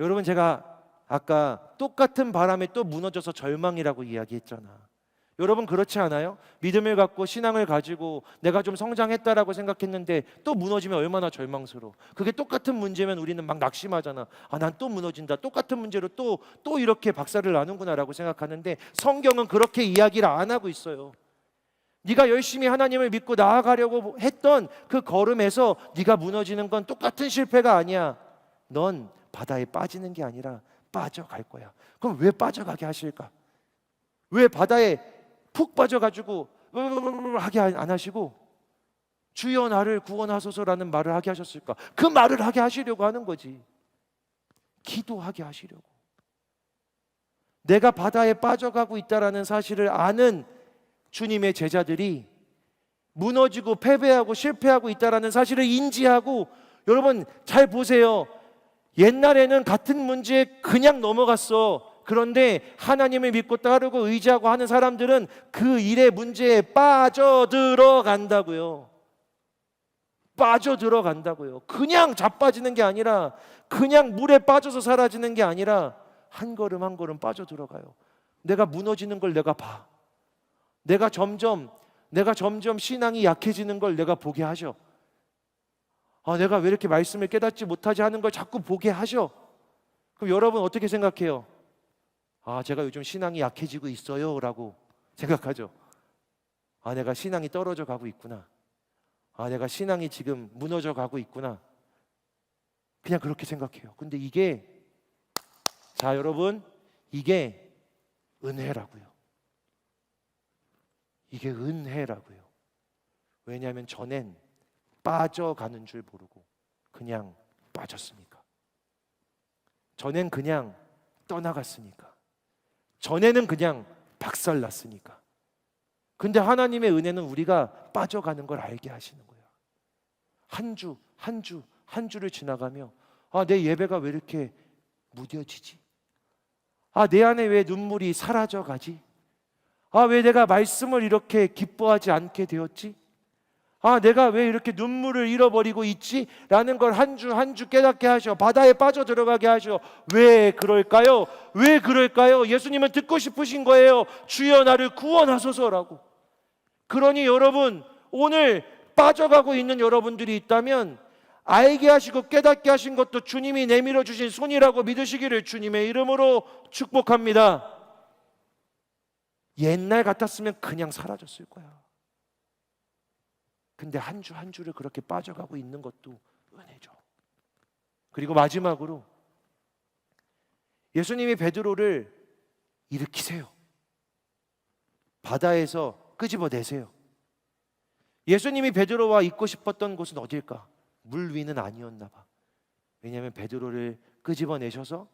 여러분, 제가 아까 똑같은 바람에 또 무너져서 절망이라고 이야기했잖아. 여러분 그렇지 않아요? 믿음을 갖고 신앙을 가지고 내가 좀 성장했다라고 생각했는데 또 무너지면 얼마나 절망스러워. 그게 똑같은 문제면 우리는 막 낙심하잖아. 아, 난 또 무너진다. 똑같은 문제로 또 이렇게 박살을 나는구나라고 생각하는데 성경은 그렇게 이야기를 안 하고 있어요. 네가 열심히 하나님을 믿고 나아가려고 했던 그 걸음에서 네가 무너지는 건 똑같은 실패가 아니야. 넌 바다에 빠지는 게 아니라 빠져갈 거야. 그럼 왜 빠져가게 하실까? 왜 바다에 푹 빠져가지고 하게 안 하시고 주여 나를 구원하소서라는 말을 하게 하셨을까? 그 말을 하게 하시려고 하는 거지. 기도하게 하시려고. 내가 바다에 빠져가고 있다라는 사실을 아는 주님의 제자들이 무너지고 패배하고 실패하고 있다라는 사실을 인지하고, 여러분 잘 보세요. 옛날에는 같은 문제에 그냥 넘어갔어. 그런데 하나님을 믿고 따르고 의지하고 하는 사람들은 그 일의 문제에 빠져들어간다고요. 빠져들어간다고요. 그냥 자빠지는 게 아니라, 그냥 물에 빠져서 사라지는 게 아니라 한 걸음 한 걸음 빠져들어가요. 내가 무너지는 걸 내가 봐. 내가 점점 신앙이 약해지는 걸 내가 보게 하셔. 아, 내가 왜 이렇게 말씀을 깨닫지 못하지 하는 걸 자꾸 보게 하셔. 그럼 여러분 어떻게 생각해요? 아, 제가 요즘 신앙이 약해지고 있어요 라고 생각하죠. 아, 내가 신앙이 떨어져 가고 있구나. 아, 내가 신앙이 지금 무너져 가고 있구나. 그냥 그렇게 생각해요. 근데 이게, 자 여러분, 이게 은혜라고요. 이게 은혜라고요. 왜냐하면 전엔 빠져가는 줄 모르고 그냥 빠졌으니까. 전엔 그냥 떠나갔으니까. 전에는 그냥 박살났으니까. 근데 하나님의 은혜는 우리가 빠져가는 걸 알게 하시는 거예요. 한 주를 지나가며, 아, 내 예배가 왜 이렇게 무뎌지지? 아, 내 안에 왜 눈물이 사라져가지? 아, 왜 내가 말씀을 이렇게 기뻐하지 않게 되었지? 아, 내가 왜 이렇게 눈물을 잃어버리고 있지? 라는 걸 한 주 깨닫게 하셔. 바다에 빠져 들어가게 하셔. 왜 그럴까요? 왜 그럴까요? 예수님은 듣고 싶으신 거예요. 주여 나를 구원하소서라고. 그러니 여러분, 오늘 빠져가고 있는 여러분들이 있다면 알게 하시고 깨닫게 하신 것도 주님이 내밀어 주신 손이라고 믿으시기를 주님의 이름으로 축복합니다. 옛날 같았으면 그냥 사라졌을 거야. 근데 한 주를 그렇게 빠져가고 있는 것도 은혜죠. 그리고 마지막으로 예수님이 베드로를 일으키세요. 바다에서 끄집어내세요. 예수님이 베드로와 있고 싶었던 곳은 어딜까? 물 위는 아니었나 봐. 왜냐하면 베드로를 끄집어내셔서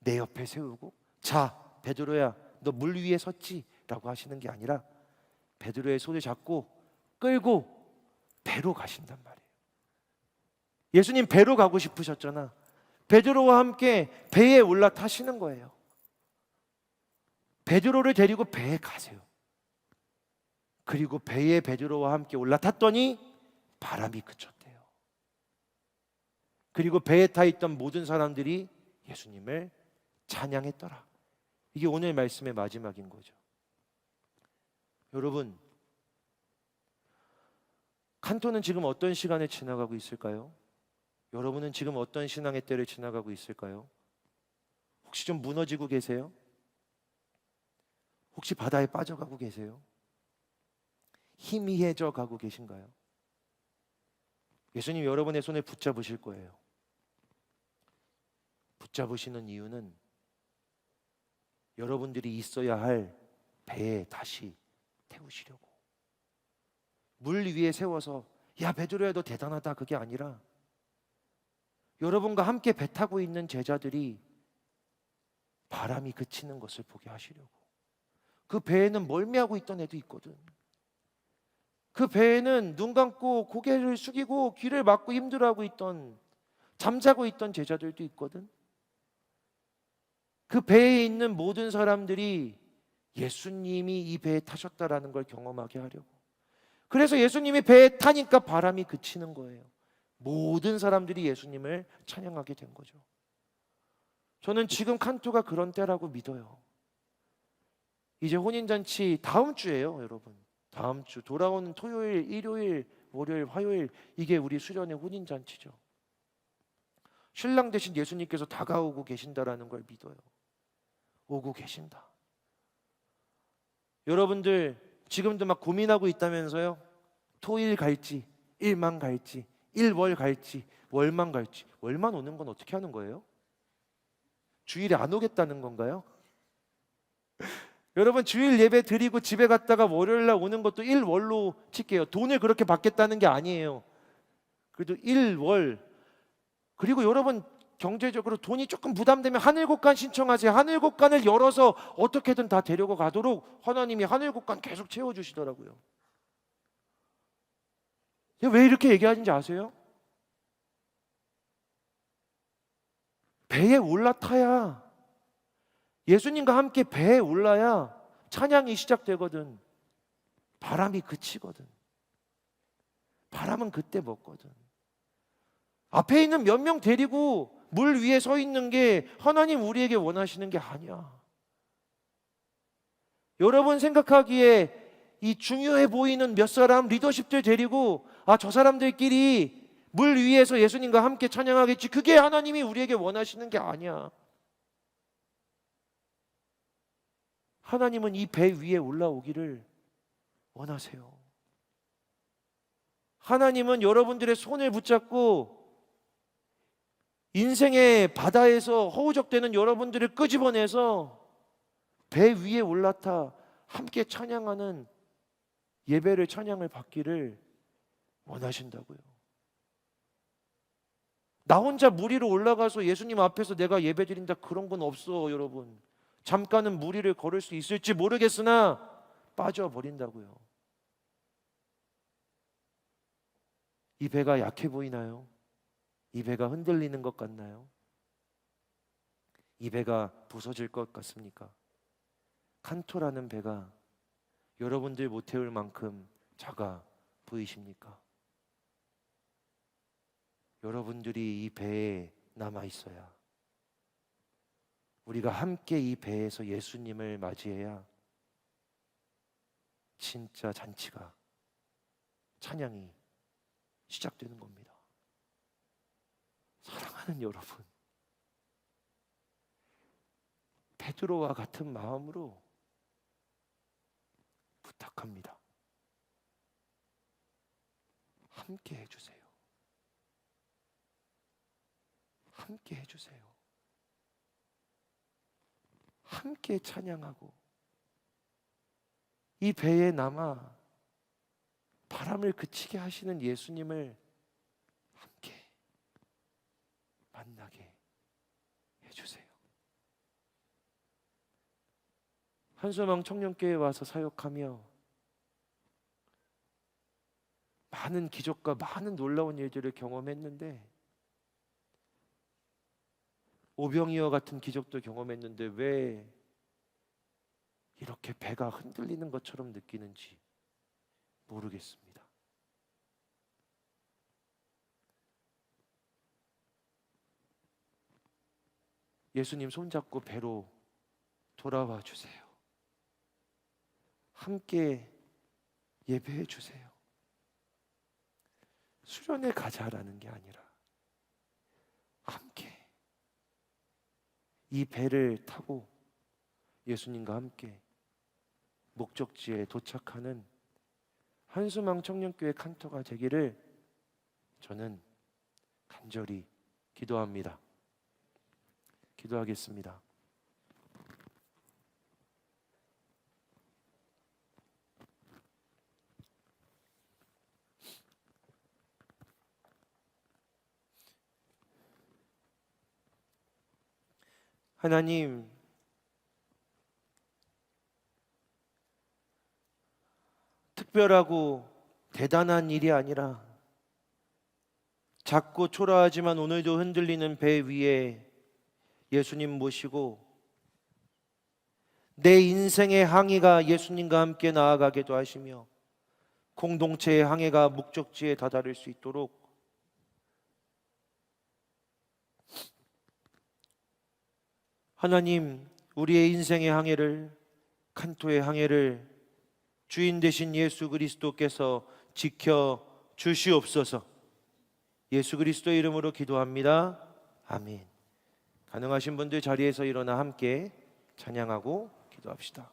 내 옆에 세우고, 자 베드로야 너 물 위에 섰지? 라고 하시는 게 아니라 베드로의 손을 잡고 끌고 배로 가신단 말이에요. 예수님 배로 가고 싶으셨잖아. 베드로와 함께 배에 올라타시는 거예요. 베드로를 데리고 배에 가세요. 그리고 배에 베드로와 함께 올라탔더니 바람이 그쳤대요. 그리고 배에 타 있던 모든 사람들이 예수님을 찬양했더라. 이게 오늘 말씀의 마지막인 거죠. 여러분, 칸토는 지금 어떤 시간에 지나가고 있을까요? 여러분은 지금 어떤 신앙의 때를 지나가고 있을까요? 혹시 좀 무너지고 계세요? 혹시 바다에 빠져가고 계세요? 희미해져 가고 계신가요? 예수님 여러분의 손을 붙잡으실 거예요. 붙잡으시는 이유는 여러분들이 있어야 할 배에 다시 태우시려고. 물 위에 세워서 야 베드로야 너 대단하다 그게 아니라 여러분과 함께 배 타고 있는 제자들이 바람이 그치는 것을 보게 하시려고. 그 배에는 멀미하고 있던 애도 있거든. 그 배에는 눈 감고 고개를 숙이고 귀를 막고 힘들어하고 있던, 잠자고 있던 제자들도 있거든. 그 배에 있는 모든 사람들이 예수님이 이 배에 타셨다라는 걸 경험하게 하려고. 그래서 예수님이 배에 타니까 바람이 그치는 거예요. 모든 사람들이 예수님을 찬양하게 된 거죠. 저는 지금 칸토가 그런 때라고 믿어요. 이제 혼인잔치 다음 주예요, 여러분. 다음 주 돌아오는 토요일, 일요일, 월요일, 화요일, 이게 우리 수련의 혼인잔치죠. 신랑 대신 예수님께서 다가오고 계신다라는 걸 믿어요. 오고 계신다. 여러분들 지금도 막 고민하고 있다면서요? 토일 갈지, 일만 갈지, 일월 갈지, 월만 갈지. 월만 오는 건 어떻게 하는 거예요? 주일에 안 오겠다는 건가요? 여러분 주일 예배 드리고 집에 갔다가 월요일 날 오는 것도 일월로 칠게요. 돈을 그렇게 받겠다는 게 아니에요. 그래도 일월. 그리고 여러분 경제적으로 돈이 조금 부담되면 하늘국간 신청하세요. 하늘국간을 열어서 어떻게든 다 데리고 가도록 하나님이 하늘국간 계속 채워주시더라고요. 왜 이렇게 얘기하는지 아세요? 배에 올라타야, 예수님과 함께 배에 올라야 찬양이 시작되거든. 바람이 그치거든. 바람은 그때 먹거든. 앞에 있는 몇 명 데리고 물 위에 서 있는 게 하나님 우리에게 원하시는 게 아니야. 여러분 생각하기에 이 중요해 보이는 몇 사람 리더십들 데리고 저 사람들끼리 물 위에서 예수님과 함께 찬양하겠지, 그게 하나님이 우리에게 원하시는 게 아니야. 하나님은 이 배 위에 올라오기를 원하세요. 하나님은 여러분들의 손을 붙잡고 인생의 바다에서 허우적대는 여러분들을 끄집어내서 배 위에 올라타 함께 찬양하는 예배를, 찬양을 받기를 원하신다고요. 나 혼자 물 위로 올라가서 예수님 앞에서 내가 예배드린다, 그런 건 없어. 여러분 잠깐은 물 위를 걸을 수 있을지 모르겠으나 빠져버린다고요. 이 배가 약해 보이나요? 이 배가 흔들리는 것 같나요? 이 배가 부서질 것 같습니까? 칸토라는 배가 여러분들 못 태울 만큼 작아 보이십니까? 여러분들이 이 배에 남아 있어야, 우리가 함께 이 배에서 예수님을 맞이해야 진짜 잔치가, 찬양이 시작되는 겁니다. 사랑하는 여러분, 베드로와 같은 마음으로 부탁합니다. 함께 해주세요. 함께 해주세요. 함께 찬양하고 이 배에 남아 바람을 그치게 하시는 예수님을 함께 만나게 해주세요. 한소망 청년교회에 와서 사역하며 많은 기적과 많은 놀라운 일들을 경험했는데, 오병이어 같은 기적도 경험했는데 왜 이렇게 배가 흔들리는 것처럼 느끼는지 모르겠습니다. 예수님 손잡고 배로 돌아와 주세요. 함께 예배해 주세요. 수련회 가자라는 게 아니라 함께 이 배를 타고 예수님과 함께 목적지에 도착하는 한수망 청년교회 칸터가 되기를 저는 간절히 기도합니다. 기도하겠습니다. 하나님, 특별하고 대단한 일이 아니라 작고 초라하지만 오늘도 흔들리는 배 위에 예수님 모시고 내 인생의 항해가 예수님과 함께 나아가게도 하시며 공동체의 항해가 목적지에 다다를 수 있도록 하나님, 우리의 인생의 항해를, 칸토의 항해를 주인 되신 예수 그리스도께서 지켜 주시옵소서. 예수 그리스도의 이름으로 기도합니다. 아멘. 가능하신 분들 자리에서 일어나 함께 찬양하고 기도합시다.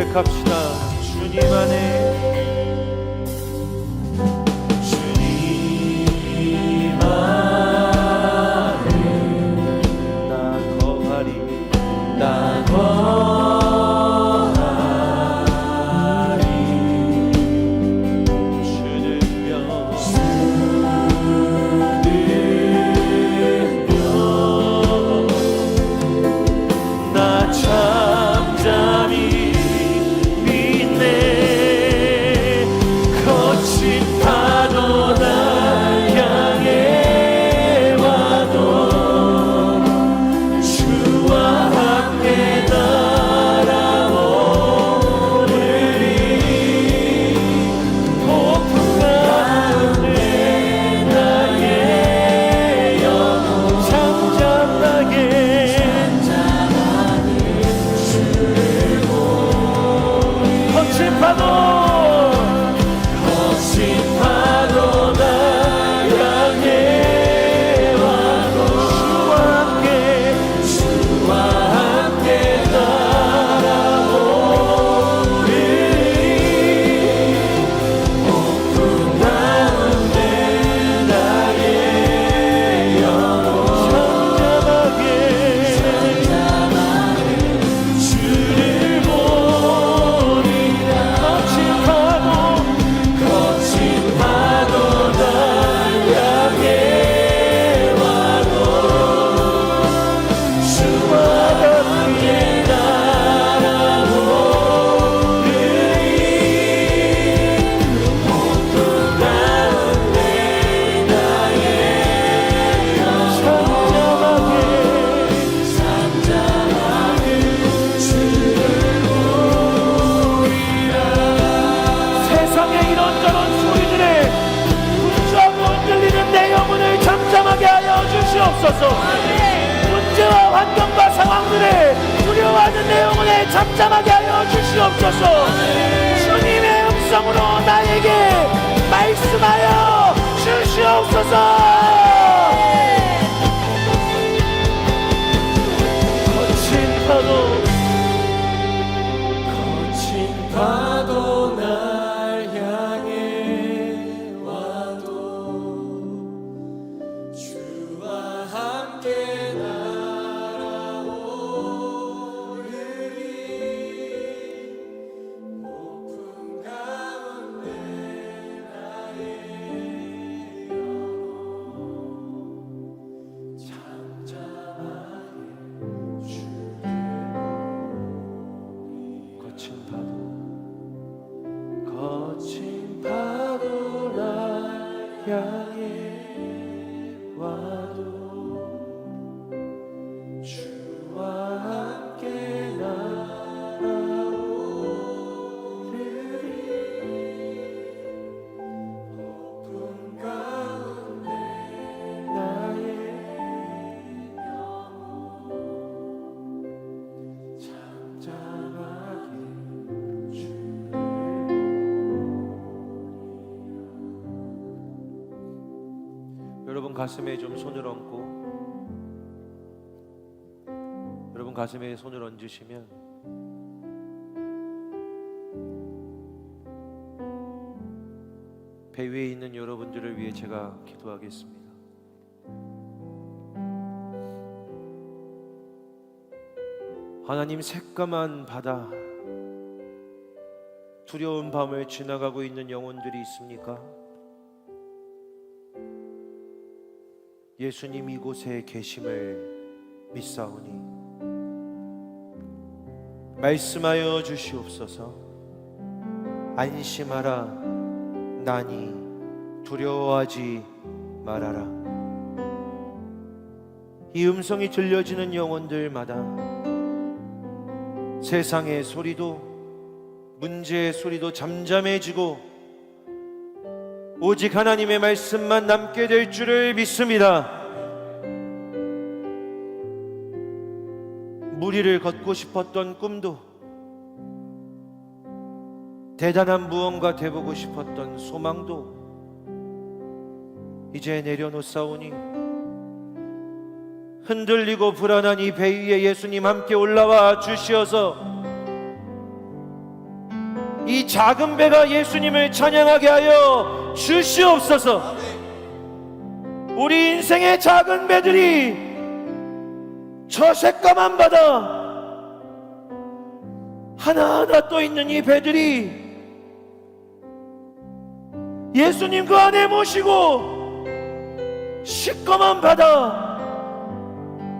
고백합시다. 주님 안에 잠잠히 믿네. 잠잠하게 하여 주시옵소서. 주님의 음성으로 나에게 말씀하여 주시옵소서. 거친 파도 날 향해 와도 주와 함께 날아오르리. 높은 가운데 나의 영혼 잠잠하게 주를 거친 파도 날 향해 와도 주와 함께 날아오르리. 높은 가운데 나의 영혼 잠잠하게 여러분 가슴에 좀 손을 얹고, 여러분 가슴에 손을 얹으시면 배 위에 있는 여러분들을 위해 제가 기도하겠습니다. 하나님, 새까만 바다, 두려운 밤을 지나가고 있는 영혼들이 있습니까? 예수님 이곳에 계심을 믿사오니 말씀하여 주시옵소서. 안심하라, 나니 두려워하지 말아라. 이 음성이 들려지는 영혼들마다 세상의 소리도 문제의 소리도 잠잠해지고 오직 하나님의 말씀만 남게 될 줄을 믿습니다. 무리를 걷고 싶었던 꿈도, 대단한 무언가 돼보고 싶었던 소망도 이제 내려놓사오니 흔들리고 불안한 이 배 위에 예수님 함께 올라와 주시어서 이 작은 배가 예수님을 찬양하게 하여 주시옵소서. 우리 인생의 작은 배들이 저 새까만 바다 하나하나 떠 있는 이 배들이 예수님 그 안에 모시고 시꺼먼 바다,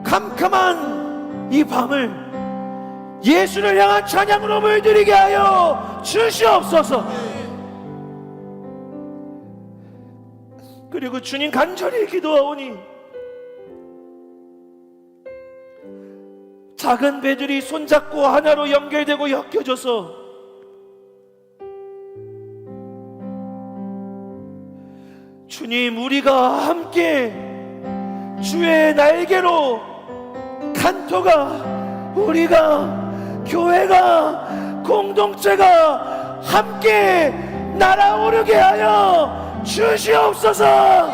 캄캄한 이 밤을 예수를 향한 찬양으로 물들이게 하여 주시옵소서. 그리고 주님 간절히 기도하오니 작은 배들이 손잡고 하나로 연결되고 엮여져서 주님, 우리가 함께 주의 날개로 칸토가, 우리가, 교회가, 공동체가 함께 날아오르게 하여 주시옵소서.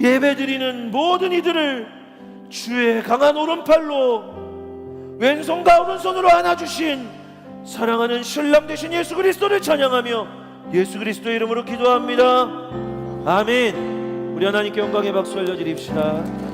예배드리는 모든 이들을 주의 강한 오른팔로 왼손과 오른손으로 안아주신 사랑하는 신랑 되신 예수 그리스도를 찬양하며 예수 그리스도의 이름으로 기도합니다. 아멘. 우리 하나님께 영광의 박수 올려드립시다.